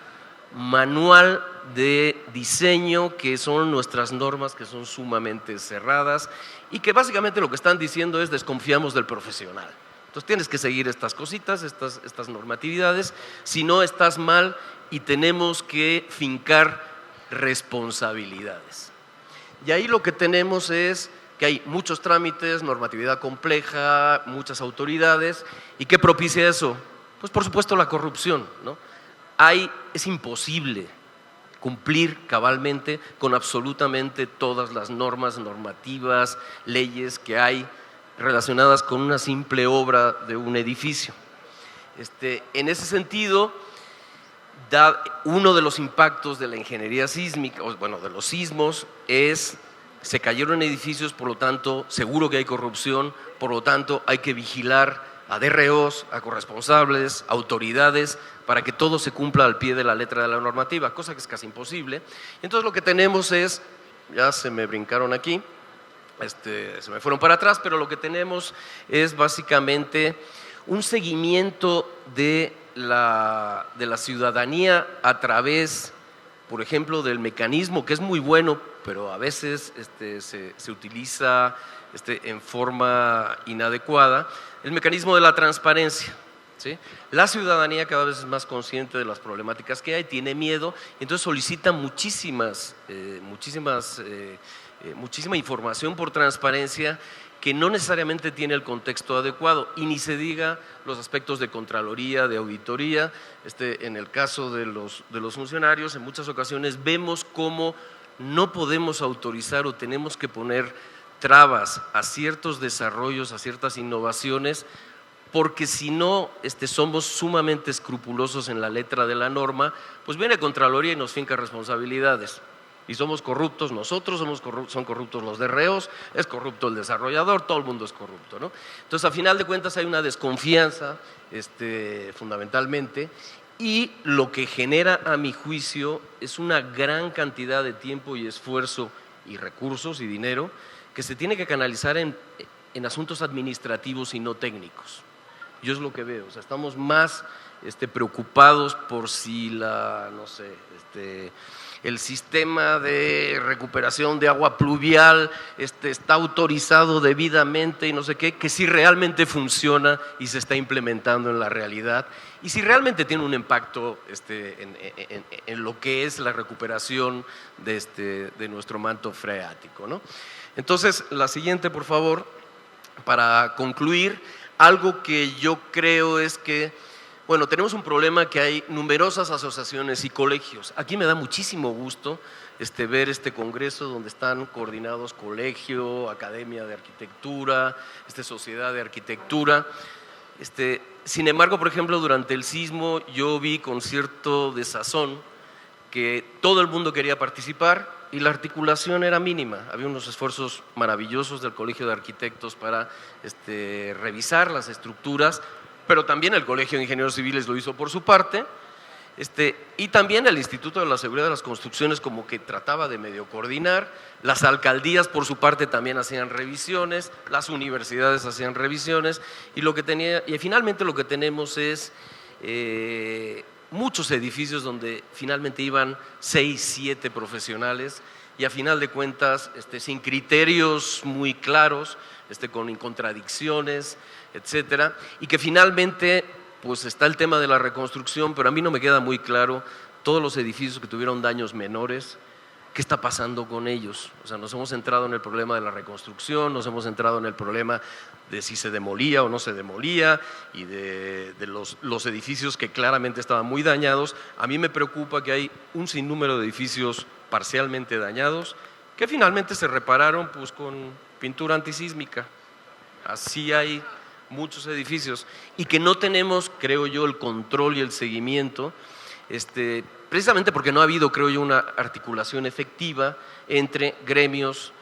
manual de diseño que son nuestras normas, que son sumamente cerradas y que básicamente lo que están diciendo es: desconfiamos del profesional. Entonces tienes que seguir estas cositas, estas normatividades, si no estás mal y tenemos que fincar responsabilidades. Y ahí lo que tenemos es que hay muchos trámites, normatividad compleja, muchas autoridades. ¿Y qué propicia eso? Pues por supuesto la corrupción, ¿no? Es imposible cumplir cabalmente con absolutamente todas las normativas, leyes que hay relacionadas con una simple obra de un edificio. En ese sentido, uno de los impactos de la ingeniería sísmica, de los sismos, se cayeron edificios, por lo tanto, seguro que hay corrupción, por lo tanto, hay que vigilar a DROs, a corresponsables, autoridades, para que todo se cumpla al pie de la letra de la normativa, cosa que es casi imposible. Entonces lo que tenemos es, ya se me brincaron aquí, se me fueron para atrás, pero lo que tenemos es básicamente un seguimiento de la ciudadanía a través, por ejemplo, del mecanismo, que es muy bueno, pero a veces se utiliza en forma inadecuada, el mecanismo de la transparencia. ¿Sí? La ciudadanía cada vez es más consciente de las problemáticas que hay, tiene miedo, y entonces solicita muchísima información por transparencia que no necesariamente tiene el contexto adecuado, y ni se diga los aspectos de contraloría, de auditoría. En el caso de los funcionarios, en muchas ocasiones vemos cómo no podemos autorizar o tenemos que poner trabas a ciertos desarrollos, a ciertas innovaciones, porque si no somos sumamente escrupulosos en la letra de la norma, pues viene Contraloría y nos finca responsabilidades. Y somos corruptos nosotros, son corruptos los DROs, es corrupto el desarrollador, todo el mundo es corrupto, ¿no? Entonces, a final de cuentas, hay una desconfianza, fundamentalmente, y lo que genera, a mi juicio, es una gran cantidad de tiempo y esfuerzo y recursos y dinero que se tiene que canalizar en asuntos administrativos y no técnicos. Yo es lo que veo, o sea, estamos más preocupados por si el sistema de recuperación de agua pluvial está autorizado debidamente y no sé qué, que si realmente funciona y se está implementando en la realidad y si realmente tiene un impacto en lo que es la recuperación de nuestro manto freático, ¿no? Entonces, la siguiente, por favor, para concluir. Algo que yo creo es que, tenemos un problema que hay numerosas asociaciones y colegios. Aquí me da muchísimo gusto ver este congreso donde están coordinados colegio, academia de arquitectura, sociedad de arquitectura. Sin embargo, por ejemplo, durante el sismo yo vi con cierto desazón que todo el mundo quería participar y la articulación era mínima. Había unos esfuerzos maravillosos del Colegio de Arquitectos para revisar las estructuras, pero también el Colegio de Ingenieros Civiles lo hizo por su parte, y también el Instituto de la Seguridad de las Construcciones como que trataba de medio coordinar, las alcaldías por su parte también hacían revisiones, las universidades hacían revisiones, y finalmente lo que tenemos es muchos edificios donde finalmente iban 6, 7 profesionales y a final de cuentas sin criterios muy claros, con contradicciones, etcétera, y que finalmente pues está el tema de la reconstrucción, pero a mí no me queda muy claro todos los edificios que tuvieron daños menores, ¿qué está pasando con ellos? O sea, nos hemos centrado en el problema de la reconstrucción, nos hemos centrado en el problema de si se demolía o no se demolía y de los edificios que claramente estaban muy dañados. A mí me preocupa que hay un sinnúmero de edificios parcialmente dañados que finalmente se repararon pues, con pintura antisísmica. Así hay muchos edificios y que no tenemos, creo yo, el control y el seguimiento, precisamente porque no ha habido, creo yo, una articulación efectiva entre gremios,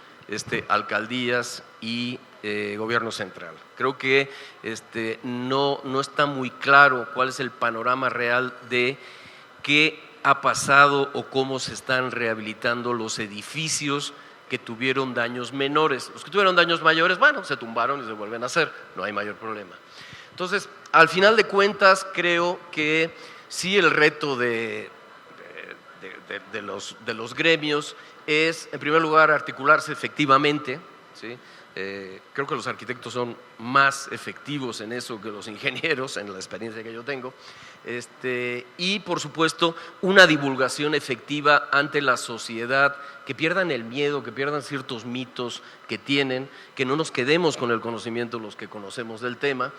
alcaldías y gobierno central. Creo que no está muy claro cuál es el panorama real de qué ha pasado o cómo se están rehabilitando los edificios que tuvieron daños menores. Los que tuvieron daños mayores, se tumbaron y se vuelven a hacer, no hay mayor problema. Entonces, al final de cuentas, creo que sí el reto de los gremios es, en primer lugar, articularse efectivamente, ¿sí? Creo que los arquitectos son más efectivos en eso que los ingenieros, en la experiencia que yo tengo. Y, por supuesto, una divulgación efectiva ante la sociedad, que pierdan el miedo, que pierdan ciertos mitos que tienen, que no nos quedemos con el conocimiento los que conocemos del tema.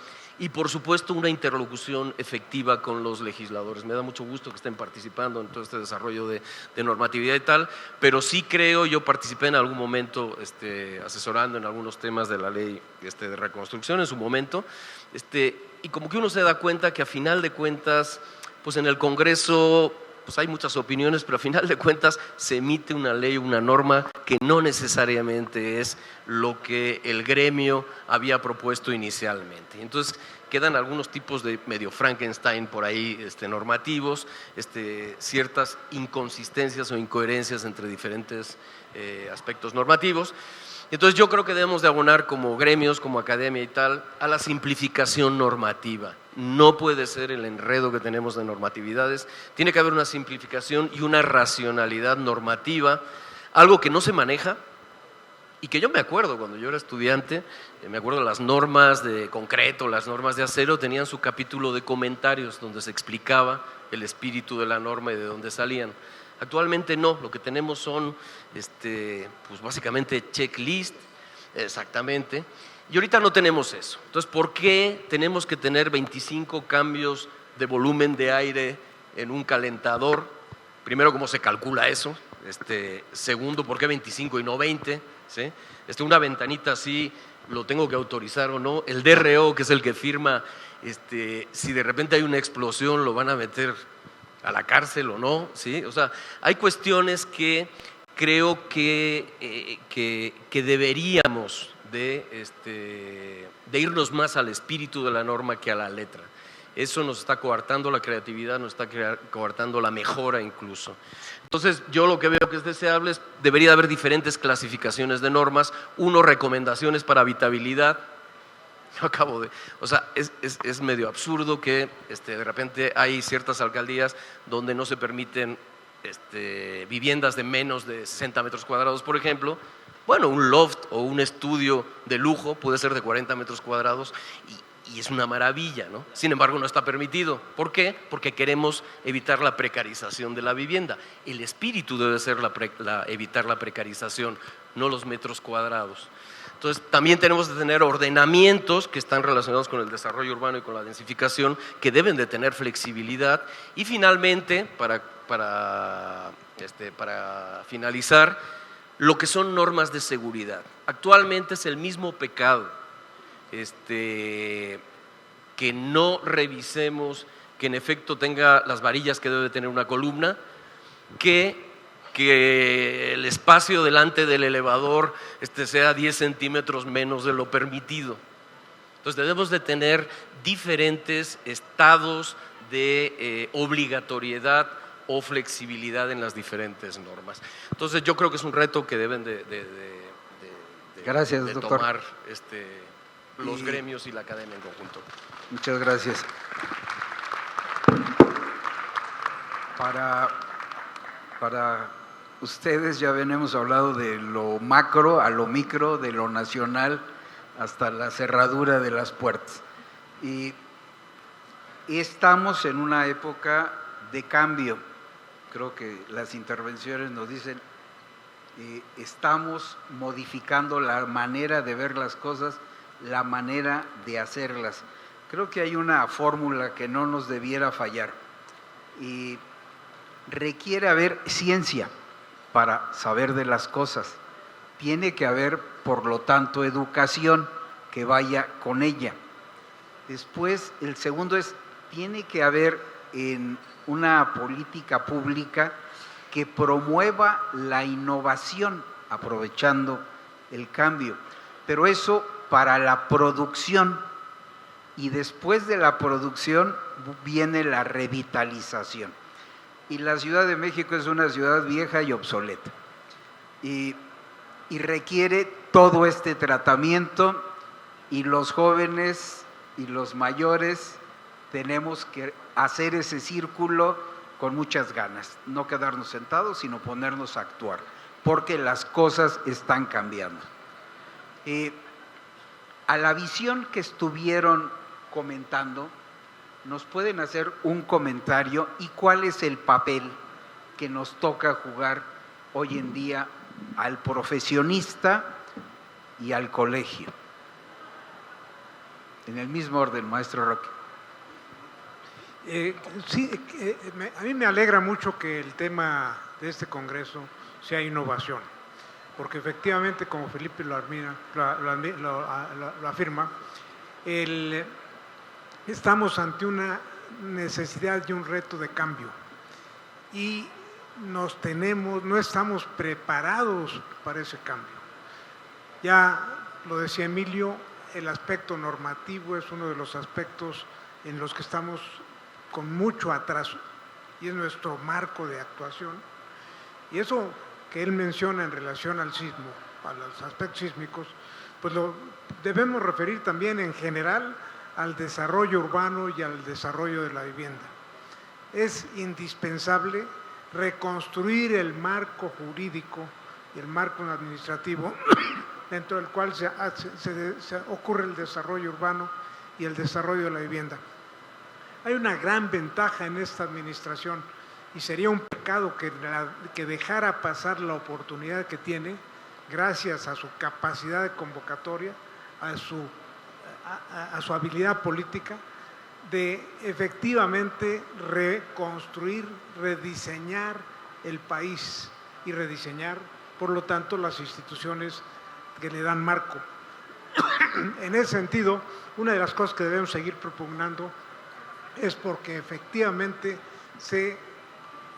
Y, por supuesto, una interlocución efectiva con los legisladores. Me da mucho gusto que estén participando en todo este desarrollo de normatividad y tal, pero sí creo, yo participé en algún momento asesorando en algunos temas de la ley de reconstrucción en su momento, y como que uno se da cuenta que a final de cuentas, pues en el Congreso pues hay muchas opiniones, pero a final de cuentas se emite una ley, una norma que no necesariamente es lo que el gremio había propuesto inicialmente. Entonces quedan algunos tipos de medio Frankenstein por ahí normativos, ciertas inconsistencias o incoherencias entre diferentes aspectos normativos. Entonces yo creo que debemos de abonar como gremios, como academia y tal, a la simplificación normativa. No puede ser el enredo que tenemos de normatividades, tiene que haber una simplificación y una racionalidad normativa, algo que no se maneja y que yo me acuerdo cuando yo era estudiante, me acuerdo las normas de concreto, las normas de acero tenían su capítulo de comentarios donde se explicaba el espíritu de la norma y de dónde salían. Actualmente no, lo que tenemos son pues básicamente checklist, exactamente, y ahorita no tenemos eso. Entonces, ¿por qué tenemos que tener 25 cambios de volumen de aire en un calentador? Primero, ¿cómo se calcula eso? Segundo, ¿por qué 25 y no 20? ¿Sí? Una ventanita así, ¿lo tengo que autorizar o no? El DRO, que es el que firma, si de repente hay una explosión, ¿lo van a meter a la cárcel o no? ¿Sí? O sea, hay cuestiones que creo que deberíamos de irnos más al espíritu de la norma que a la letra. Eso nos está coartando la creatividad, nos está coartando la mejora incluso. Entonces, yo lo que veo que es deseable es, debería haber diferentes clasificaciones de normas, recomendaciones para habitabilidad. Yo acabo de… O sea, es medio absurdo que de repente hay ciertas alcaldías donde no se permiten viviendas de menos de 60 metros cuadrados, por ejemplo. Bueno, un loft o un estudio de lujo puede ser de 40 metros cuadrados y es una maravilla, ¿no? Sin embargo, no está permitido. ¿Por qué? Porque queremos evitar la precarización de la vivienda. El espíritu debe ser evitar la precarización, no los metros cuadrados. Entonces, también tenemos que tener ordenamientos que están relacionados con el desarrollo urbano y con la densificación, que deben de tener flexibilidad. Y finalmente, para finalizar, lo que son normas de seguridad. Actualmente es el mismo pecado que no revisemos que en efecto tenga las varillas que debe tener una columna, que el espacio delante del elevador sea 10 centímetros menos de lo permitido. Entonces debemos de tener diferentes estados de obligatoriedad o flexibilidad en las diferentes normas. Entonces yo creo que es un reto que deben Gracias, de doctor. tomar los gremios y la academia en conjunto. Muchas gracias. Para ustedes ya hemos hablado de lo macro a lo micro, de lo nacional hasta la cerradura de las puertas. Y estamos en una época de cambio. Creo que las intervenciones nos dicen estamos modificando la manera de ver las cosas, la manera de hacerlas. Creo que hay una fórmula que no nos debiera fallar y requiere haber ciencia para saber de las cosas. Tiene que haber, por lo tanto, educación que vaya con ella. Después, el segundo es, tiene que haber en una política pública que promueva la innovación, aprovechando el cambio. Pero eso para la producción, y después de la producción viene la revitalización. Y la Ciudad de México es una ciudad vieja y obsoleta. Y requiere todo este tratamiento, y los jóvenes y los mayores tenemos que hacer ese círculo con muchas ganas, no quedarnos sentados, sino ponernos a actuar, porque las cosas están cambiando. a la visión que estuvieron comentando, ¿nos pueden hacer un comentario y cuál es el papel que nos toca jugar hoy en día al profesionista y al colegio? En el mismo orden, maestro Roque. A mí me alegra mucho que el tema de este Congreso sea innovación, porque efectivamente, como Felipe lo afirma, estamos ante una necesidad y un reto de cambio y no estamos preparados para ese cambio. Ya lo decía Emilio, el aspecto normativo es uno de los aspectos en los que estamos con mucho atraso y es nuestro marco de actuación. Y eso que él menciona en relación al sismo, a los aspectos sísmicos, pues lo debemos referir también en general al desarrollo urbano y al desarrollo de la vivienda. Es indispensable reconstruir el marco jurídico y el marco administrativo dentro del cual se ocurre el desarrollo urbano y el desarrollo de la vivienda. Hay una gran ventaja en esta administración y sería un pecado que dejara pasar la oportunidad que tiene, gracias a su capacidad de convocatoria, a su habilidad política, de efectivamente reconstruir, rediseñar el país y rediseñar, por lo tanto, las instituciones que le dan marco. En ese sentido, una de las cosas que debemos seguir propugnando es porque efectivamente se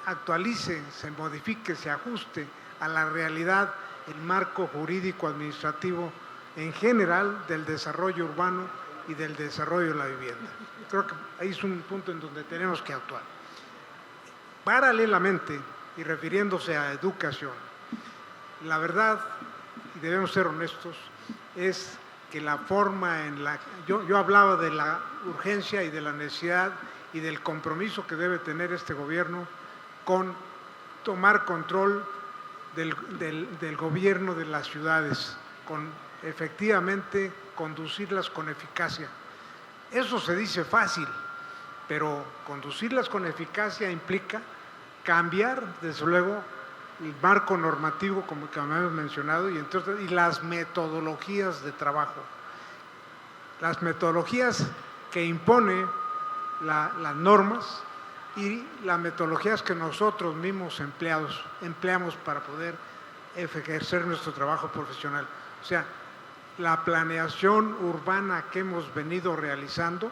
actualice, se modifique, se ajuste a la realidad el marco jurídico administrativo en general del desarrollo urbano y del desarrollo de la vivienda. Creo que ahí es un punto en donde tenemos que actuar. Paralelamente, y refiriéndose a educación, la verdad, y debemos ser honestos, es que la forma en la... Yo hablaba de la urgencia y de la necesidad y del compromiso que debe tener este gobierno con tomar control del gobierno de las ciudades, con efectivamente conducirlas con eficacia. Eso se dice fácil, pero conducirlas con eficacia implica cambiar, desde luego, el marco normativo, como que hemos mencionado, y las metodologías de trabajo. Las metodologías que impone las normas y las metodologías que nosotros mismos empleamos para poder ejercer nuestro trabajo profesional. O sea, la planeación urbana que hemos venido realizando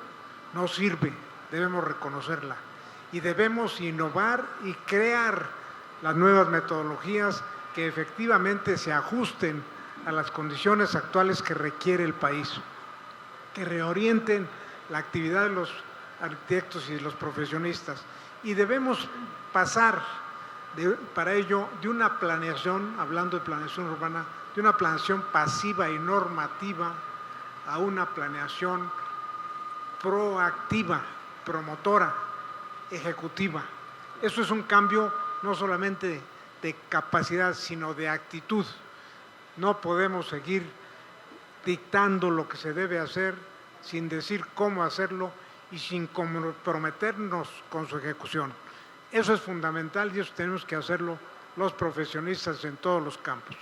no sirve, debemos reconocerla y debemos innovar y crear las nuevas metodologías que efectivamente se ajusten a las condiciones actuales que requiere el país, que reorienten la actividad de los arquitectos y de los profesionistas. Y debemos pasar para ello de una planeación, hablando de planeación urbana, de una planeación pasiva y normativa a una planeación proactiva, promotora, ejecutiva. Eso es un cambio no solamente de capacidad, sino de actitud. No podemos seguir dictando lo que se debe hacer sin decir cómo hacerlo y sin comprometernos con su ejecución. Eso es fundamental y eso tenemos que hacerlo los profesionistas en todos los campos.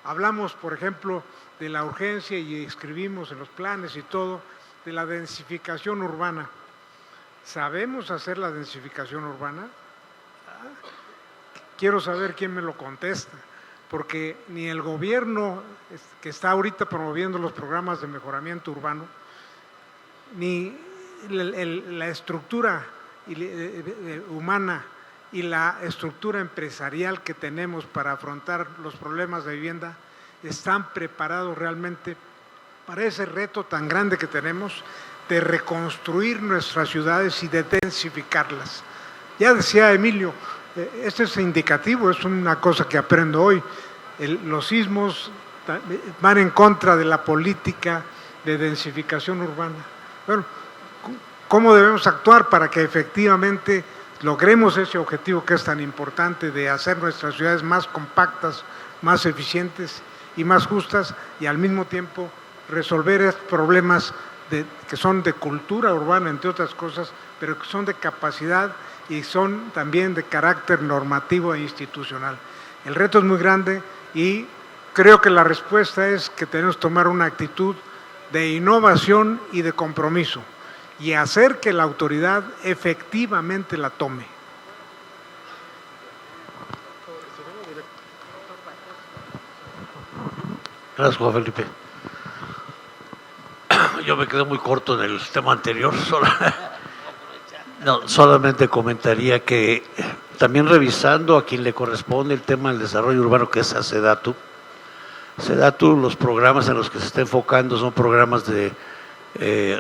Hablamos, por ejemplo, de la urgencia y escribimos en los planes y todo, de la densificación urbana. ¿Sabemos hacer la densificación urbana? Quiero saber quién me lo contesta, porque ni el gobierno que está ahorita promoviendo los programas de mejoramiento urbano, ni la estructura humana y la estructura empresarial que tenemos para afrontar los problemas de vivienda están preparados realmente para ese reto tan grande que tenemos de reconstruir nuestras ciudades y de densificarlas. Ya decía Emilio, este es indicativo, es una cosa que aprendo hoy. Los sismos van en contra de la política de densificación urbana. Bueno, ¿cómo debemos actuar para que efectivamente logremos ese objetivo que es tan importante de hacer nuestras ciudades más compactas, más eficientes y más justas y al mismo tiempo resolver estos problemas que son de cultura urbana, entre otras cosas, pero que son de capacidad y son también de carácter normativo e institucional. El reto es muy grande y creo que la respuesta es que tenemos que tomar una actitud de innovación y de compromiso y hacer que la autoridad efectivamente la tome. Gracias, Juan Felipe. Yo me quedé muy corto en el tema anterior. Solamente comentaría que también revisando a quien le corresponde el tema del desarrollo urbano, que es a SEDATU. SEDATU, los programas en los que se está enfocando son programas de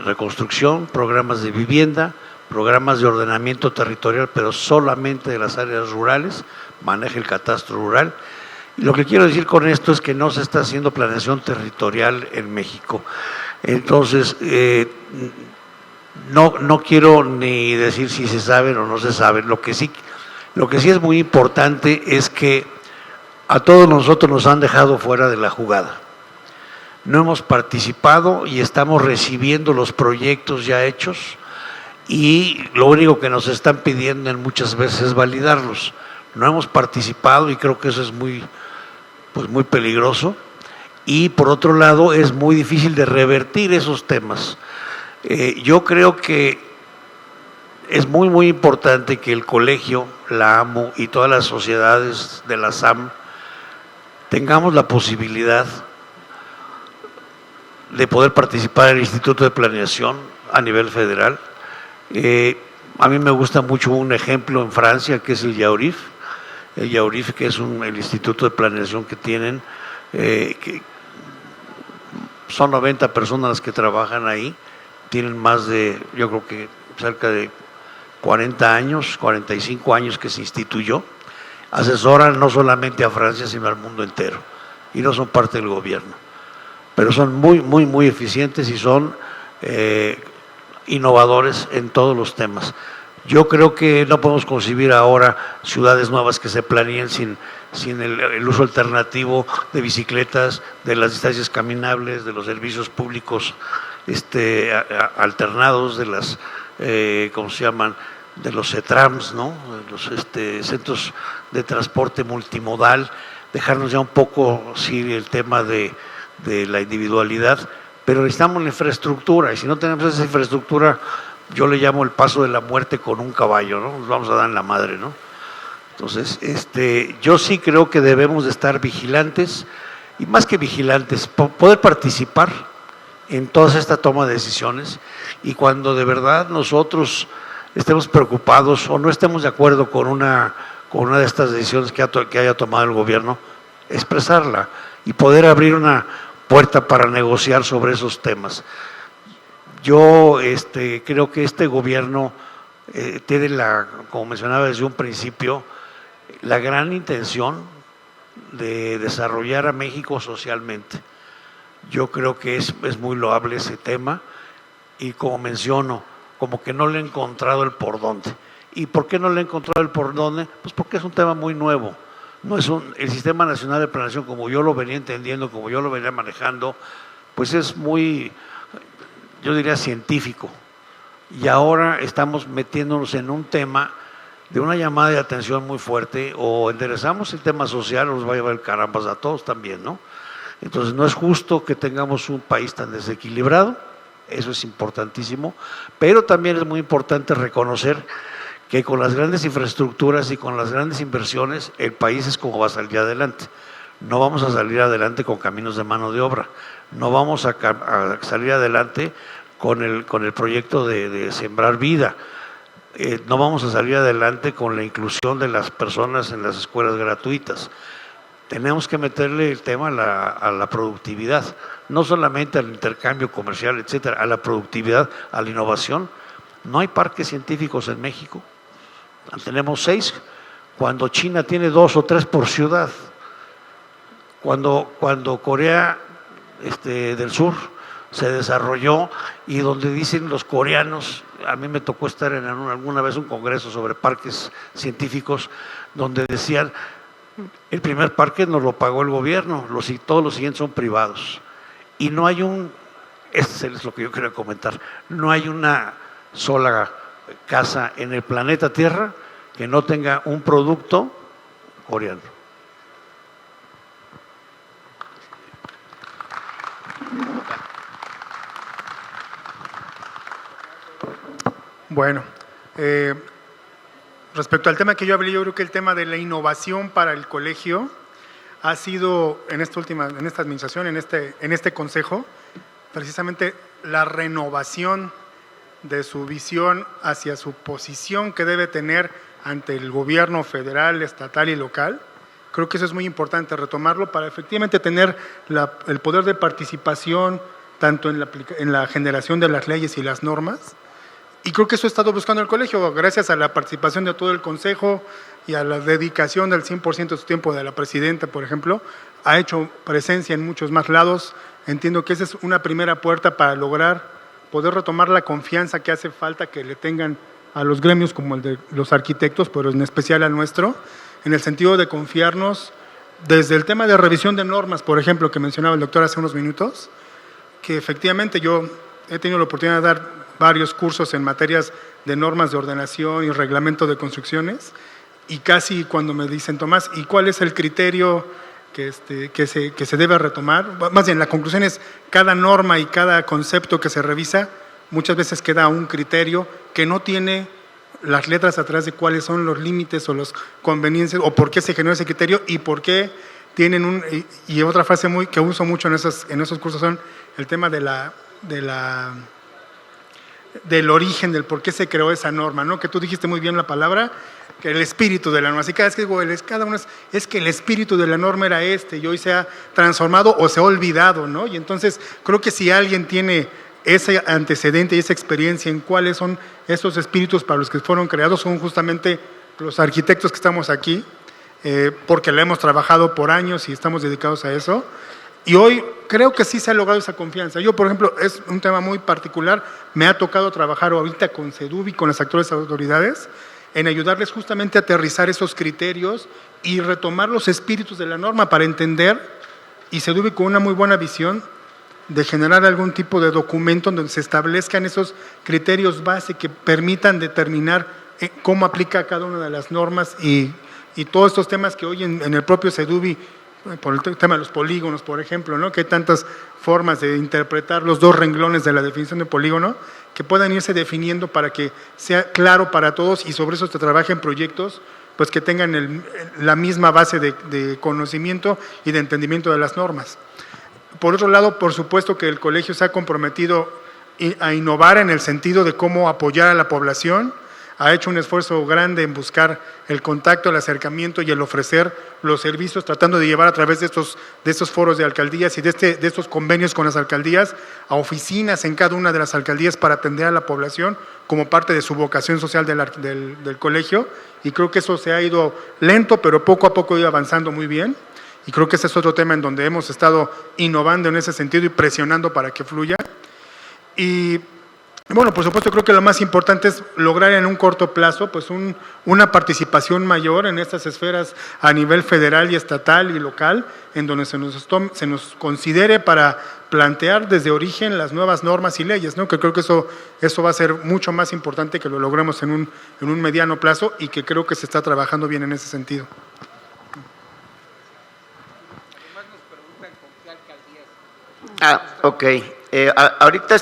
reconstrucción, programas de vivienda, programas de ordenamiento territorial, pero solamente de las áreas rurales, maneja el catastro rural. Y lo que quiero decir con esto es que no se está haciendo planeación territorial en México. Entonces, no quiero ni decir si se saben o no se saben. Lo que sí es muy importante es que a todos nosotros nos han dejado fuera de la jugada. No hemos participado y estamos recibiendo los proyectos ya hechos y lo único que nos están pidiendo en muchas veces es validarlos. No hemos participado y creo que eso es muy peligroso. Y por otro lado es muy difícil de revertir esos temas. Yo creo que es muy importante que el colegio, la AMU y todas las sociedades de la SAM tengamos la posibilidad de poder participar en el Instituto de Planeación a nivel federal. A mí me gusta mucho un ejemplo en Francia, que es el YAURIF. El YAURIF, que es el Instituto de Planeación que tienen, que son 90 personas las que trabajan ahí, tienen más de, yo creo que cerca de 40 años, 45 años que se instituyó, asesoran no solamente a Francia, sino al mundo entero, y no son parte del gobierno, pero son muy eficientes y son innovadores en todos los temas. Yo creo que no podemos concebir ahora ciudades nuevas que se planeen sin el uso alternativo de bicicletas, de las distancias caminables, de los servicios públicos alternados, de las, ¿cómo se llaman?, de los CETRAMS, ¿no?, los centros de transporte multimodal, dejarnos ya un poco, sí, el tema de la individualidad, pero necesitamos la infraestructura, y si no tenemos esa infraestructura, yo le llamo el paso de la muerte con un caballo, ¿no?, nos vamos a dar en la madre, ¿no? Entonces, yo sí creo que debemos de estar vigilantes, y más que vigilantes, poder participar en toda esta toma de decisiones, y cuando de verdad nosotros estemos preocupados o no estemos de acuerdo con una de estas decisiones que haya tomado el gobierno, expresarla y poder abrir una puerta para negociar sobre esos temas. Yo creo que este gobierno tiene como mencionaba desde un principio, la gran intención de desarrollar a México socialmente. Yo creo que es muy loable ese tema y, como menciono, como que no le he encontrado el por dónde. ¿Y por qué no le he encontrado el por dónde? Pues porque es un tema muy nuevo. No es el Sistema Nacional de Planeación, como yo lo venía entendiendo, como yo lo venía manejando, pues es muy, yo diría, científico. Y ahora estamos metiéndonos en un tema de una llamada de atención muy fuerte, o enderezamos el tema social o nos va a llevar el carambas a todos también, ¿no? Entonces no es justo que tengamos un país tan desequilibrado, eso es importantísimo, pero también es muy importante reconocer que con las grandes infraestructuras y con las grandes inversiones el país es como va a salir adelante. No vamos a salir adelante con caminos de mano de obra, no vamos a salir adelante con el proyecto de sembrar vida, no vamos a salir adelante con la inclusión de las personas en las escuelas gratuitas. Tenemos que meterle el tema a la productividad, no solamente al intercambio comercial, etcétera, a la productividad, a la innovación. No hay parques científicos en México, tenemos 6, cuando China tiene 2 o 3 por ciudad. Cuando Corea del Sur se desarrolló, y donde dicen los coreanos, a mí me tocó estar en alguna vez un congreso sobre parques científicos, donde decían, el primer parque nos lo pagó el gobierno, todos los siguientes son privados. y no hay eso es lo que yo quería comentar, no hay una sola casa en el planeta Tierra que no tenga un producto coreano. Bueno, respecto al tema que yo hablé, yo creo que el tema de la innovación para el colegio ha sido en esta administración, en este consejo, precisamente la renovación de su visión hacia su posición que debe tener ante el gobierno federal, estatal y local. Creo que eso es muy importante, retomarlo para efectivamente tener el poder de participación tanto en la generación de las leyes y las normas. Y creo que eso ha estado buscando el colegio, gracias a la participación de todo el consejo y a la dedicación del 100% de su tiempo de la presidenta, por ejemplo, ha hecho presencia en muchos más lados. Entiendo que esa es una primera puerta para lograr poder retomar la confianza que hace falta que le tengan a los gremios como el de los arquitectos, pero en especial al nuestro, en el sentido de confiarnos desde el tema de revisión de normas, por ejemplo, que mencionaba el doctor hace unos minutos, que efectivamente yo he tenido la oportunidad de dar varios cursos en materias de normas de ordenación y reglamento de construcciones, y casi cuando me dicen, Tomás, ¿y cuál es el criterio que se debe retomar? Más bien, la conclusión es, cada norma y cada concepto que se revisa, muchas veces queda un criterio que no tiene las letras atrás de cuáles son los límites o las conveniencias, o por qué se generó ese criterio y por qué tienen y otra frase que uso mucho en esos cursos son el tema del origen, del por qué se creó esa norma, ¿no? Que tú dijiste muy bien la palabra, que el espíritu de la norma. Así cada vez que digo, cada uno es que el espíritu de la norma era y hoy se ha transformado o se ha olvidado, ¿no? Y entonces creo que si alguien tiene ese antecedente y esa experiencia en cuáles son esos espíritus para los que fueron creados, son justamente los arquitectos que estamos aquí, porque la hemos trabajado por años y estamos dedicados a eso. Y hoy creo que sí se ha logrado esa confianza. Yo, por ejemplo, es un tema muy particular, me ha tocado trabajar ahorita con CEDUBI, con las actuales autoridades, en ayudarles justamente a aterrizar esos criterios y retomar los espíritus de la norma para entender, y CEDUBI con una muy buena visión de generar algún tipo de documento donde se establezcan esos criterios base que permitan determinar cómo aplica cada una de las normas y todos estos temas que hoy en el propio CEDUBI, por el tema de los polígonos, por ejemplo, ¿no? Que hay tantas formas de interpretar los dos renglones de la definición de polígono, que puedan irse definiendo para que sea claro para todos y sobre eso se trabajen proyectos pues que tengan la misma base de conocimiento y de entendimiento de las normas. Por otro lado, por supuesto que el colegio se ha comprometido a innovar en el sentido de cómo apoyar a la población, ha hecho un esfuerzo grande en buscar el contacto, el acercamiento y el ofrecer los servicios, tratando de llevar a través de estos foros de alcaldías y de estos convenios con las alcaldías a oficinas en cada una de las alcaldías para atender a la población como parte de su vocación social del colegio, y creo que eso se ha ido lento, pero poco a poco ha ido avanzando muy bien, y creo que ese es otro tema en donde hemos estado innovando en ese sentido y presionando para que fluya. Y bueno, por supuesto, creo que lo más importante es lograr en un corto plazo pues una participación mayor en estas esferas a nivel federal y estatal y local, en donde se nos considere para plantear desde origen las nuevas normas y leyes, ¿no? Que creo que eso va a ser mucho más importante que lo logremos en un mediano plazo, y que creo que se está trabajando bien en ese sentido. Ok. Ahorita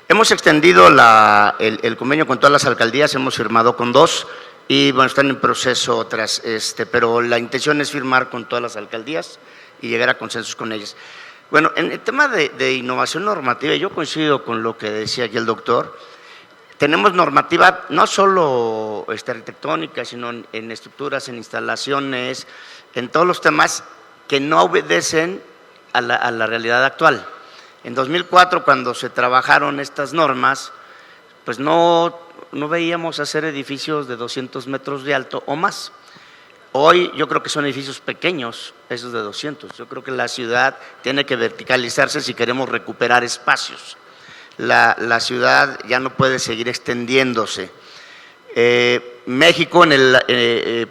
hemos extendido el convenio con todas las alcaldías, hemos firmado con 2 y bueno, están en proceso otras, pero la intención es firmar con todas las alcaldías y llegar a consensos con ellas. Bueno, en el tema de innovación normativa, yo coincido con lo que decía aquí el doctor. Tenemos normativa no solo arquitectónica, sino en estructuras, en instalaciones, en todos los temas que no obedecen a la realidad actual. En 2004, cuando se trabajaron estas normas, pues no veíamos hacer edificios de 200 metros de alto o más. Hoy yo creo que son edificios pequeños, esos de 200. Yo creo que la ciudad tiene que verticalizarse si queremos recuperar espacios. La ciudad ya no puede seguir extendiéndose. México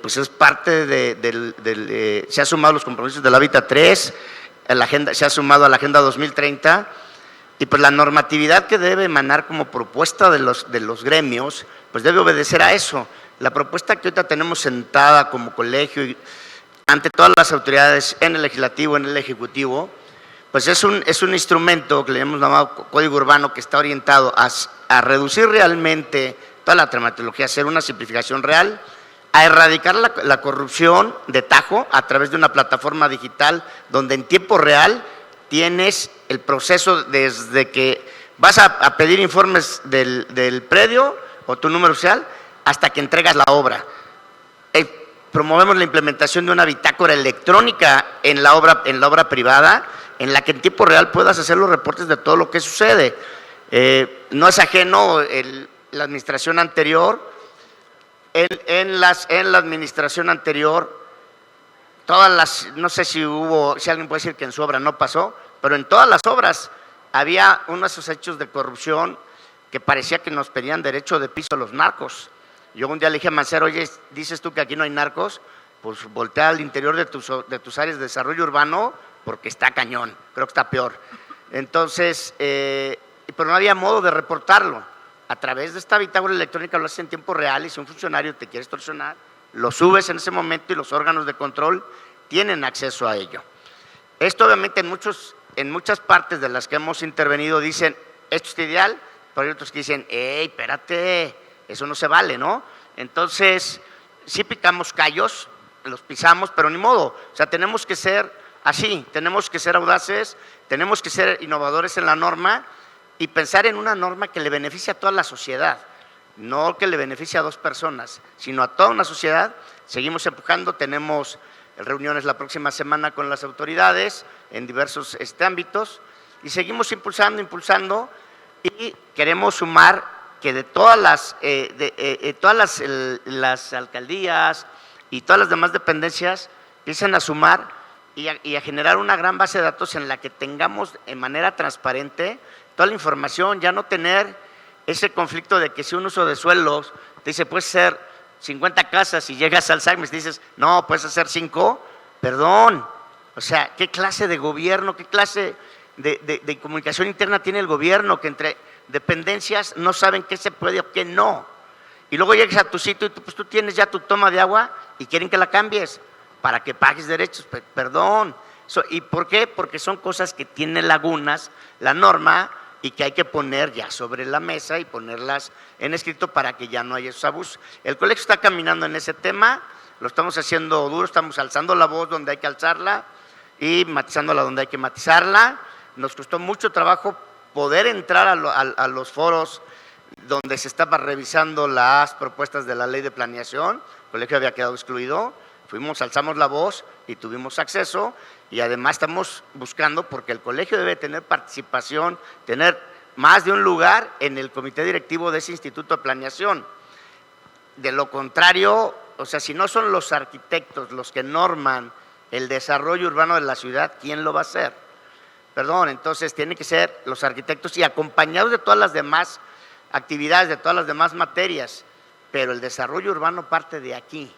pues es parte se ha sumado a los compromisos del Hábitat 3, se ha sumado a la Agenda 2030, y pues la normatividad que debe emanar como propuesta de los gremios, pues debe obedecer a eso. La propuesta que ahorita tenemos sentada como colegio y ante todas las autoridades en el legislativo, en el ejecutivo, pues es un instrumento que le hemos llamado Código Urbano, que está orientado a reducir realmente toda la traumatología, hacer una simplificación real, a erradicar la corrupción de tajo a través de una plataforma digital donde en tiempo real tienes el proceso desde que vas a pedir informes del predio o tu número social hasta que entregas la obra. Promovemos la implementación de una bitácora electrónica en la obra privada, en la que en tiempo real puedas hacer los reportes de todo lo que sucede. No es ajeno la administración anterior. En la administración anterior, no sé si alguien puede decir que en su obra no pasó, pero en todas las obras había unos hechos de corrupción que parecía que nos pedían derecho de piso a los narcos. Yo un día le dije a Mancera, oye, ¿dices tú que aquí no hay narcos? Pues voltea al interior de tus áreas de desarrollo urbano, porque está cañón, creo que está peor. Entonces, pero no había modo de reportarlo. A través de esta bitácora electrónica lo haces en tiempo real, y si un funcionario te quiere extorsionar, lo subes en ese momento y los órganos de control tienen acceso a ello. Esto obviamente en muchas partes de las que hemos intervenido dicen, esto es ideal, pero hay otros que dicen, ¡ey, espérate! Eso no se vale, ¿no? Entonces, sí picamos callos, los pisamos, pero ni modo. O sea, tenemos que ser así, tenemos que ser audaces, tenemos que ser innovadores en la norma y pensar en una norma que le beneficie a toda la sociedad, no que le beneficie a 2 personas, sino a toda una sociedad. Seguimos empujando, tenemos reuniones la próxima semana con las autoridades en diversos ámbitos y seguimos impulsando y queremos sumar que de todas las alcaldías y todas las demás dependencias empiecen a sumar y a generar una gran base de datos en la que tengamos de manera transparente toda la información, ya no tener ese conflicto de que si un uso de suelos te dice puedes hacer 50 casas y llegas al SACMES y dices no, puedes hacer 5, perdón, o sea, ¿qué clase de gobierno, qué clase de comunicación interna tiene el gobierno que entre dependencias no saben qué se puede o qué no? Y luego llegas a tu sitio y tú tienes ya tu toma de agua y quieren que la cambies para que pagues derechos, perdón. ¿Y por qué? Porque son cosas que tienen lagunas la norma y que hay que poner ya sobre la mesa y ponerlas en escrito para que ya no haya esos abusos. El colegio está caminando en ese tema, lo estamos haciendo duro, estamos alzando la voz donde hay que alzarla y matizándola donde hay que matizarla. Nos costó mucho trabajo poder entrar a los foros donde se estaba revisando las propuestas de la ley de planeación. El colegio había quedado excluido, alzamos la voz y tuvimos acceso, y además estamos buscando, porque el colegio debe tener participación, tener más de un lugar en el comité directivo de ese instituto de planeación. De lo contrario, o sea, si no son los arquitectos los que norman el desarrollo urbano de la ciudad, ¿quién lo va a hacer? Perdón, entonces tienen que ser los arquitectos y acompañados de todas las demás actividades, de todas las demás materias, pero el desarrollo urbano parte de aquí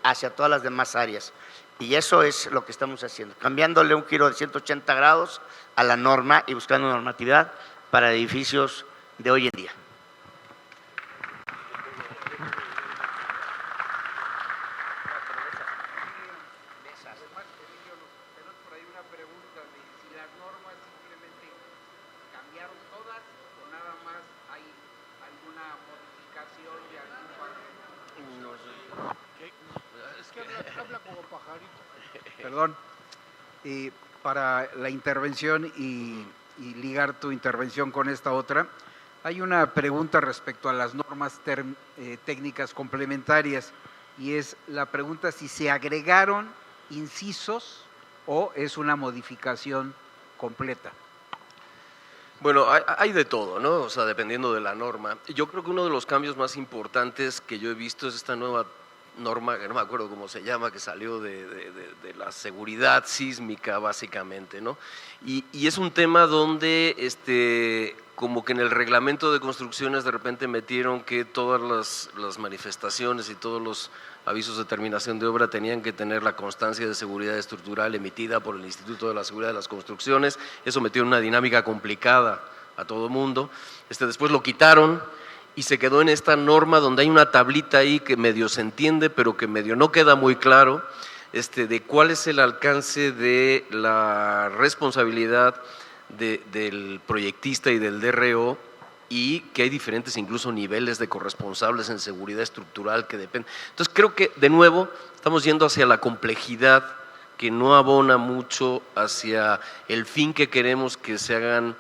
hacia todas las demás áreas. Y eso es lo que estamos haciendo, cambiándole un giro de 180 grados a la norma y buscando normatividad para edificios de hoy en día. Perdón, para la intervención y ligar tu intervención con esta otra, hay una pregunta respecto a las normas técnicas complementarias, y es la pregunta si se agregaron incisos o es una modificación completa. Bueno, hay de todo, ¿no? O sea, dependiendo de la norma. Yo creo que uno de los cambios más importantes que yo he visto es esta nueva norma, que no me acuerdo cómo se llama, que salió de la seguridad sísmica básicamente, ¿no? Y es un tema donde como que en el reglamento de construcciones de repente metieron que todas las manifestaciones y todos los avisos de terminación de obra tenían que tener la constancia de seguridad estructural emitida por el Instituto de la Seguridad de las Construcciones. Eso metió en una dinámica complicada a todo mundo. Después lo quitaron y se quedó en esta norma donde hay una tablita ahí que medio se entiende, pero que medio no queda muy claro, de cuál es el alcance de la responsabilidad del proyectista y del DRO, y que hay diferentes incluso niveles de corresponsables en seguridad estructural que dependen. Entonces creo que de nuevo estamos yendo hacia la complejidad que no abona mucho hacia el fin que queremos, que se hagan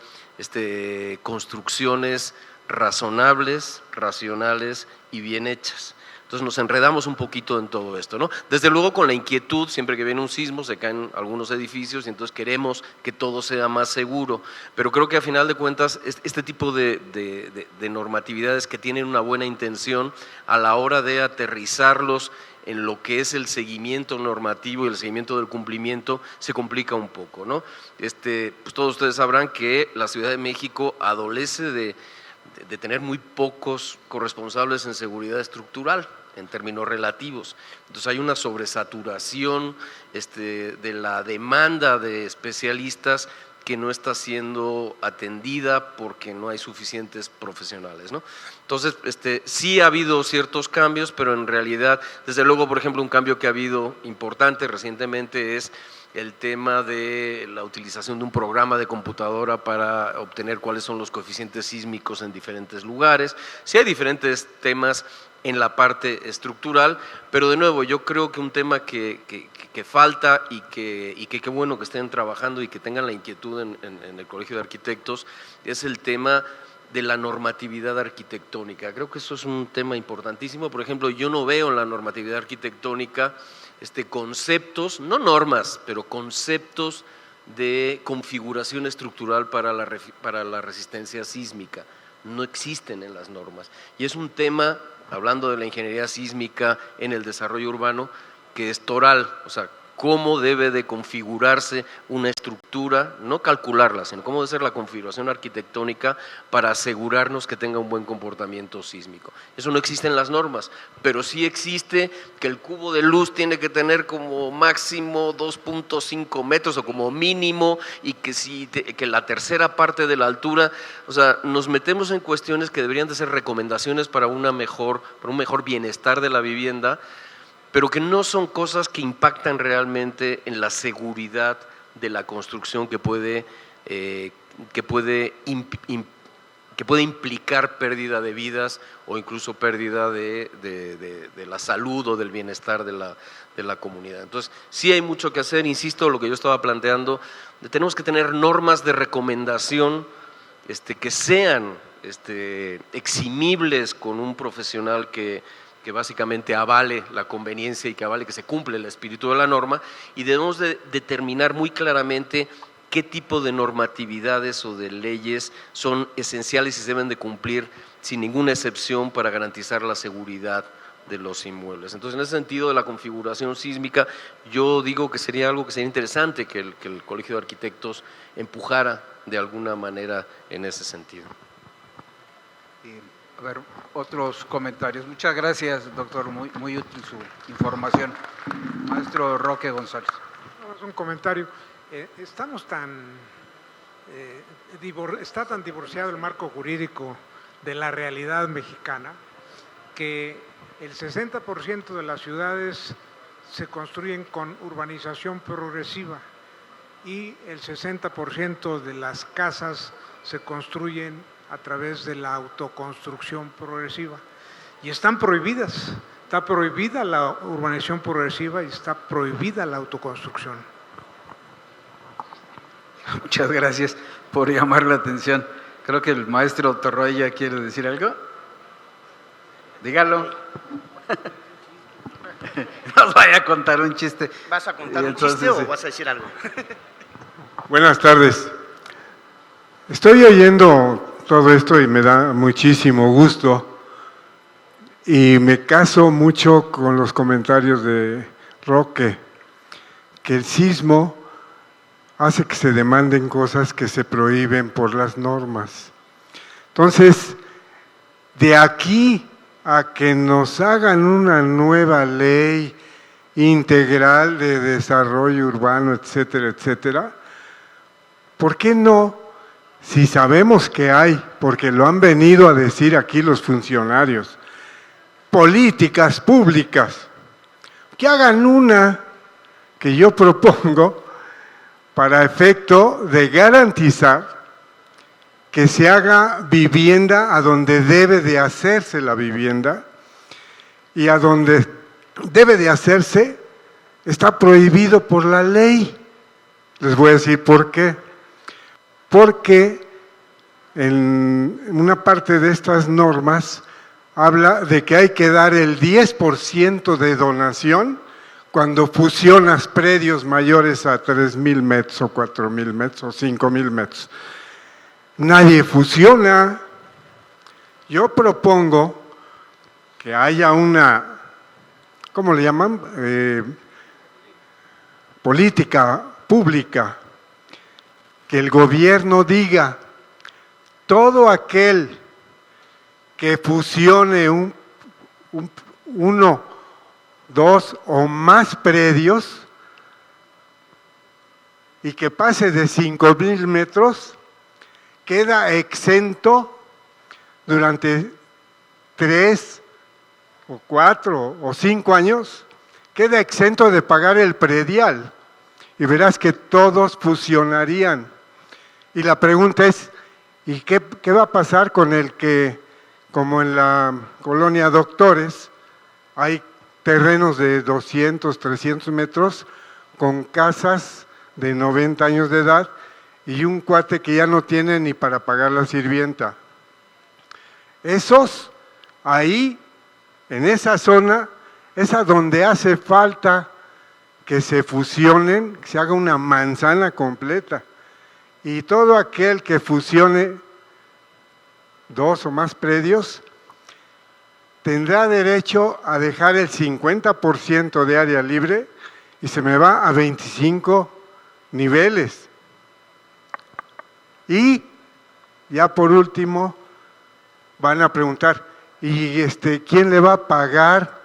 construcciones razonables, racionales y bien hechas. Entonces nos enredamos un poquito en todo esto, ¿no? Desde luego con la inquietud, siempre que viene un sismo se caen algunos edificios y entonces queremos que todo sea más seguro, pero creo que a final de cuentas este tipo de normatividades que tienen una buena intención, a la hora de aterrizarlos en lo que es el seguimiento normativo y el seguimiento del cumplimiento, se complica un poco, ¿no? Pues todos ustedes sabrán que la Ciudad de México adolece de tener muy pocos corresponsables en seguridad estructural, en términos relativos. Entonces hay una sobresaturación de la demanda de especialistas que no está siendo atendida porque no hay suficientes profesionales, ¿no? Entonces, sí ha habido ciertos cambios, pero en realidad, desde luego, por ejemplo, un cambio que ha habido importante recientemente es el tema de la utilización de un programa de computadora para obtener cuáles son los coeficientes sísmicos en diferentes lugares. Sí hay diferentes temas en la parte estructural, pero de nuevo yo creo que un tema que falta y que qué bueno que estén trabajando y que tengan la inquietud en el Colegio de Arquitectos es el tema de la normatividad arquitectónica. Creo que eso es un tema importantísimo. Por ejemplo, yo no veo en la normatividad arquitectónica conceptos, no normas, pero conceptos de configuración estructural para la resistencia sísmica. No existen en las normas. Y es un tema, hablando de la ingeniería sísmica en el desarrollo urbano, que es toral, o sea, cómo debe de configurarse una estructura, no calcularla, sino cómo debe ser la configuración arquitectónica para asegurarnos que tenga un buen comportamiento sísmico. Eso no existe en las normas, pero sí existe que el cubo de luz tiene que tener como máximo 2.5 metros o como mínimo, y que la tercera parte de la altura, o sea, nos metemos en cuestiones que deberían de ser recomendaciones para un mejor bienestar de la vivienda, pero que no son cosas que impactan realmente en la seguridad de la construcción, que puede implicar pérdida de vidas o incluso pérdida de la salud o del bienestar de la comunidad. Entonces, sí hay mucho que hacer, insisto, lo que yo estaba planteando, tenemos que tener normas de recomendación que sean eximibles con un profesional que básicamente avale la conveniencia y que avale que se cumple el espíritu de la norma, y debemos de determinar muy claramente qué tipo de normatividades o de leyes son esenciales y se deben de cumplir sin ninguna excepción para garantizar la seguridad de los inmuebles. Entonces, en ese sentido de la configuración sísmica, yo digo que sería algo que sería interesante que el Colegio de Arquitectos empujara de alguna manera en ese sentido. A ver, otros comentarios. Muchas gracias, doctor, muy útil su información. Maestro Roque González. Es un comentario. Estamos está tan divorciado el marco jurídico de la realidad mexicana que el 60% de las ciudades se construyen con urbanización progresiva y el 60% de las casas se construyen a través de la autoconstrucción progresiva, y están prohibidas. Está prohibida la urbanización progresiva y está prohibida la autoconstrucción. Muchas gracias por llamar la atención. Creo que el maestro Torroya quiere decir algo. Dígalo. Nos vaya a contar un chiste. ¿Vas a contar un chiste o vas a decir algo? Buenas tardes. Estoy oyendo todo esto y me da muchísimo gusto. y me caso mucho con los comentarios de Roque, que el sismo hace que se demanden cosas que se prohíben por las normas. Entonces, de aquí a que nos hagan una nueva ley integral de desarrollo urbano, etcétera, etcétera, ¿por qué no? Si sabemos que hay, porque lo han venido a decir aquí los funcionarios, políticas públicas, que hagan una que yo propongo para efecto de garantizar que se haga vivienda a donde debe de hacerse la vivienda, y a donde debe de hacerse está prohibido por la ley. Les voy a decir por qué. Porque en una parte de estas normas habla de que hay que dar el 10% de donación cuando fusionas predios mayores a 3,000 metros o 4,000 metros o 5,000 metros. Nadie fusiona. Yo propongo que haya una, ¿cómo le llaman? Política pública, que el gobierno diga, todo aquel que fusione uno, dos o más predios y que pase de 5,000 metros, queda exento durante 3 o 4 o 5 años, queda exento de pagar el predial. Y verás que todos fusionarían. Y la pregunta es, ¿y qué va a pasar con el que, como en la colonia Doctores, hay terrenos de 200, 300 metros con casas de 90 años de edad y un cuate que ya no tiene ni para pagar la sirvienta? Esos, ahí, en esa zona, es a donde hace falta que se fusionen, que se haga una manzana completa. Y todo aquel que fusione 2 o más predios tendrá derecho a dejar el 50% de área libre y se me va a 25 niveles. Y ya por último van a preguntar, ¿y quién le va a pagar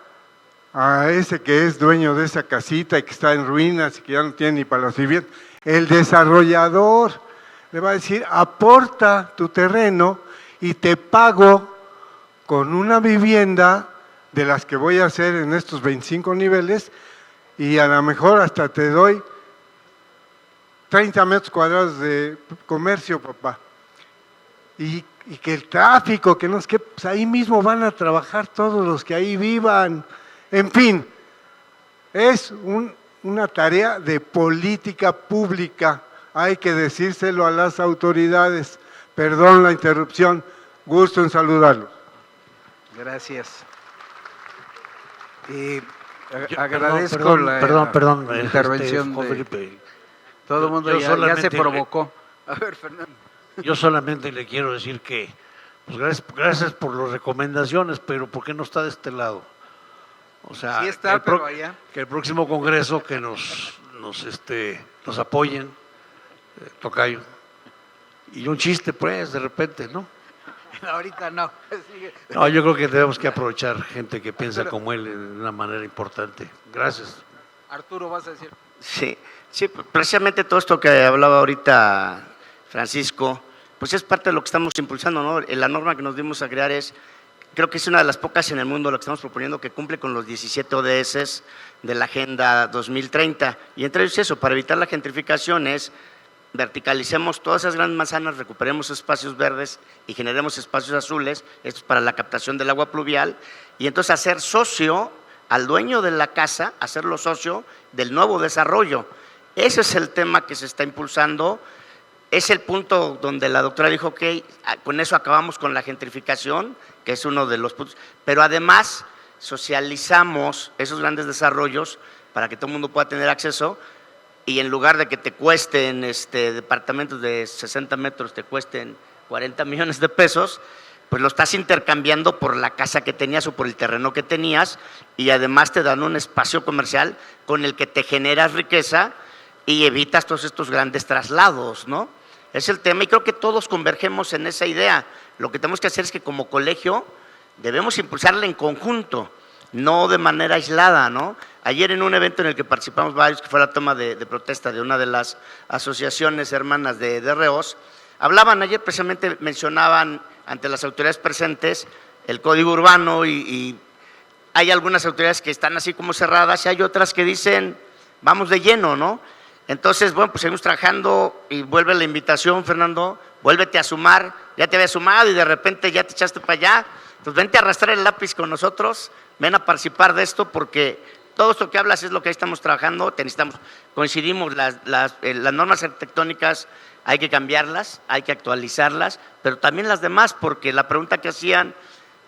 a ese que es dueño de esa casita y que está en ruinas y que ya no tiene ni para la sirvienta? El desarrollador le va a decir, aporta tu terreno y te pago con una vivienda de las que voy a hacer en estos 25 niveles y a lo mejor hasta te doy 30 metros cuadrados de comercio, papá. Y que el tráfico, que no es que pues ahí mismo van a trabajar todos los que ahí vivan. En fin, es una tarea de política pública. Hay que decírselo a las autoridades. Perdón la interrupción, gusto en saludarlos. Gracias. Agradezco la intervención de Felipe. todo el mundo. Ya se provocó. A ver, Fernando. Yo solamente le quiero decir que, pues gracias por las recomendaciones, pero ¿por qué no está de este lado? O sea, sí está, pero allá. Que el próximo congreso que nos apoyen, tocayo. Y un chiste, pues, de repente, ¿no? Ahorita no. No, yo creo que tenemos que aprovechar gente que piensa como él de una manera importante. Gracias. Arturo, ¿vas a decir? Sí, precisamente todo esto que hablaba ahorita Francisco, pues es parte de lo que estamos impulsando, ¿no? La norma que nos dimos a crear creo que es una de las pocas en el mundo lo que estamos proponiendo que cumple con los 17 ODS de la Agenda 2030. Y entre ellos eso, para evitar la gentrificación es verticalicemos todas esas grandes manzanas, recuperemos espacios verdes y generemos espacios azules, esto es para la captación del agua pluvial, y entonces hacer socio al dueño de la casa, hacerlo socio del nuevo desarrollo. Ese es el tema que se está impulsando. Es el punto donde la doctora dijo, ok, con eso acabamos con la gentrificación, que es uno de los puntos, pero además socializamos esos grandes desarrollos para que todo el mundo pueda tener acceso y en lugar de que te cuesten departamentos de 60 metros, te cuesten 40 millones de pesos, pues lo estás intercambiando por la casa que tenías o por el terreno que tenías, y además te dan un espacio comercial con el que te generas riqueza y evitas todos estos grandes traslados, ¿no? Es el tema, y creo que todos convergemos en esa idea. Lo que tenemos que hacer es que como colegio debemos impulsarla en conjunto, no de manera aislada, ¿no? Ayer en un evento en el que participamos varios, que fue la toma de protesta de una de las asociaciones hermanas de reos, hablaban ayer, precisamente mencionaban ante las autoridades presentes el código urbano, y hay algunas autoridades que están así como cerradas y hay otras que dicen vamos de lleno, ¿no? Entonces, bueno, pues seguimos trabajando, y vuelve la invitación, Fernando, vuélvete a sumar, ya te había sumado y de repente ya te echaste para allá, pues vente a arrastrar el lápiz con nosotros, ven a participar de esto, porque todo esto que hablas es lo que ahí estamos trabajando, coincidimos, las normas arquitectónicas hay que cambiarlas, hay que actualizarlas, pero también las demás, porque la pregunta que hacían,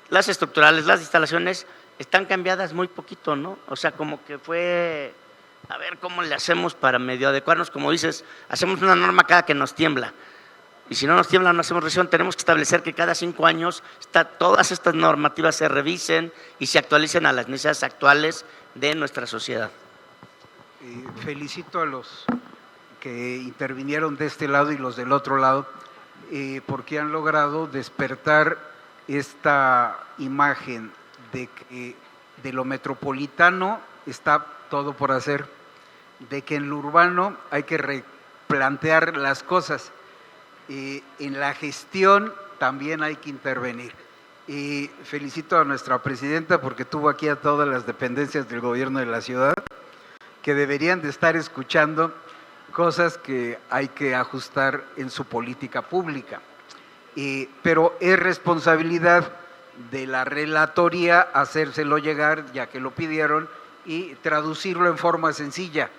las estructurales, las instalaciones, están cambiadas muy poquito, ¿no? O sea, como que fue, a ver cómo le hacemos para medio adecuarnos, como dices, hacemos una norma cada que nos tiembla, y si no nos tiembla no hacemos revisión. Tenemos que establecer que cada 5 años todas estas normativas se revisen y se actualicen a las necesidades actuales de nuestra sociedad. Felicito a los que intervinieron de este lado y los del otro lado, porque han logrado despertar esta imagen de que de lo metropolitano está todo por hacer, de que en lo urbano hay que replantear las cosas, en la gestión también hay que intervenir. Y felicito a nuestra presidenta porque tuvo aquí a todas las dependencias del gobierno de la ciudad, que deberían de estar escuchando cosas que hay que ajustar en su política pública. Pero es responsabilidad de la relatoría hacérselo llegar, ya que lo pidieron, y traducirlo en forma sencilla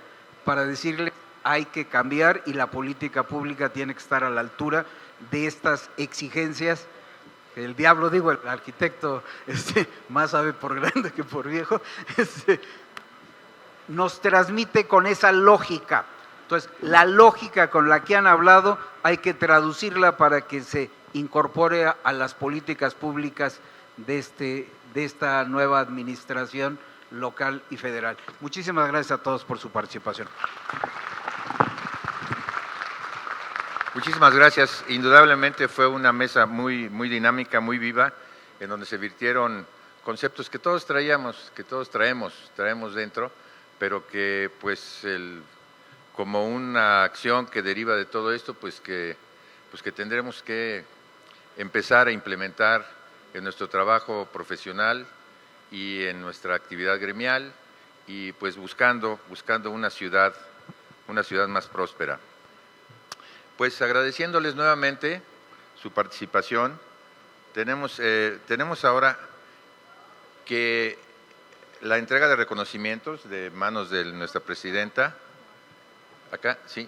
para decirle hay que cambiar y la política pública tiene que estar a la altura de estas exigencias. El diablo, digo, el arquitecto más sabe por grande que por viejo, nos transmite con esa lógica. Entonces, la lógica con la que han hablado hay que traducirla para que se incorpore a las políticas públicas de esta nueva administración local y federal. Muchísimas gracias a todos por su participación. Muchísimas gracias. Indudablemente fue una mesa muy dinámica, muy viva, en donde se virtieron conceptos que todos traemos dentro, pero que pues como una acción que deriva de todo esto, pues que tendremos que empezar a implementar en nuestro trabajo profesional y en nuestra actividad gremial, y pues buscando una ciudad más próspera. Pues agradeciéndoles nuevamente su participación, tenemos ahora que la entrega de reconocimientos de manos de nuestra presidenta. Acá, sí.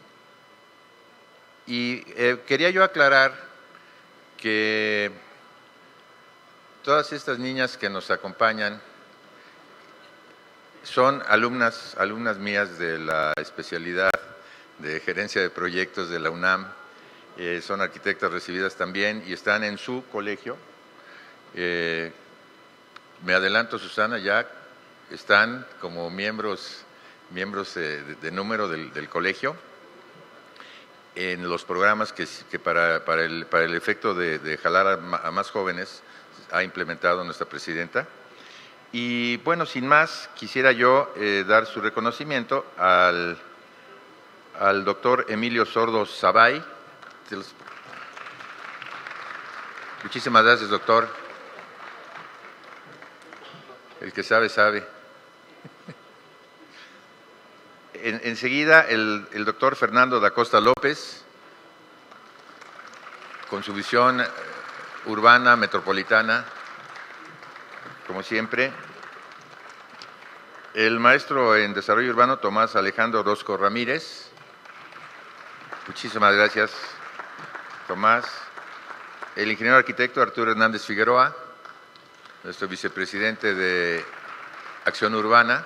Y quería yo aclarar que todas estas niñas que nos acompañan son alumnas mías de la especialidad de gerencia de proyectos de la UNAM, son arquitectas recibidas también y están en su colegio. Me adelanto, Susana, ya están como miembros de número del colegio en los programas que para el efecto de jalar a más jóvenes ha implementado nuestra presidenta. Y bueno, sin más, quisiera yo dar su reconocimiento al doctor Emilio Sordo Sabay. Muchísimas gracias, doctor. El que sabe, sabe. Enseguida, el doctor Fernando da Costa López, con su visión urbana, metropolitana, como siempre. El maestro en desarrollo urbano, Tomás Alejandro Orozco Ramírez. Muchísimas gracias, Tomás. El ingeniero arquitecto Arturo Hernández Figueroa, nuestro vicepresidente de Acción Urbana.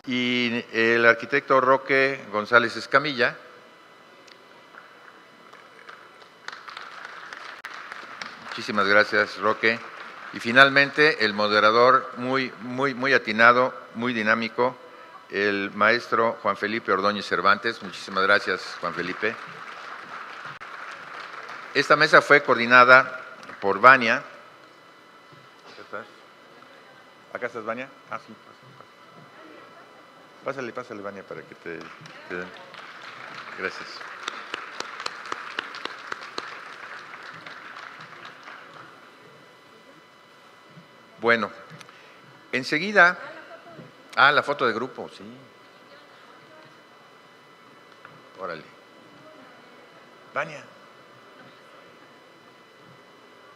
Y el arquitecto Roque González Escamilla. Muchísimas gracias, Roque. Y finalmente, el moderador muy atinado, muy dinámico, el maestro Juan Felipe Ordóñez Cervantes. Muchísimas gracias, Juan Felipe. Esta mesa fue coordinada por Vania. ¿Qué estás? ¿Acá estás, Vania? Ah, sí. Pásale, Vania, para que te den. Gracias. Bueno, enseguida... la foto de grupo, sí. Órale. Vania.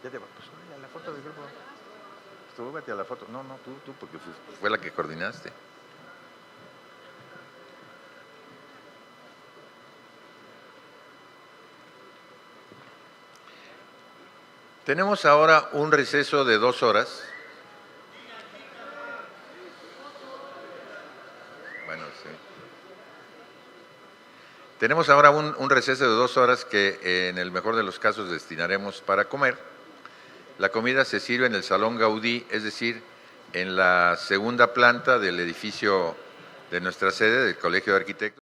Ya te va. Pues órale, la foto de grupo. Súbete a la foto. No, tú, porque fue la que coordinaste. Tenemos ahora un receso de 2 horas. Bueno, sí. Tenemos ahora un receso de 2 horas que en el mejor de los casos destinaremos para comer. La comida se sirve en el Salón Gaudí, es decir, en la segunda planta del edificio de nuestra sede, del Colegio de Arquitectos.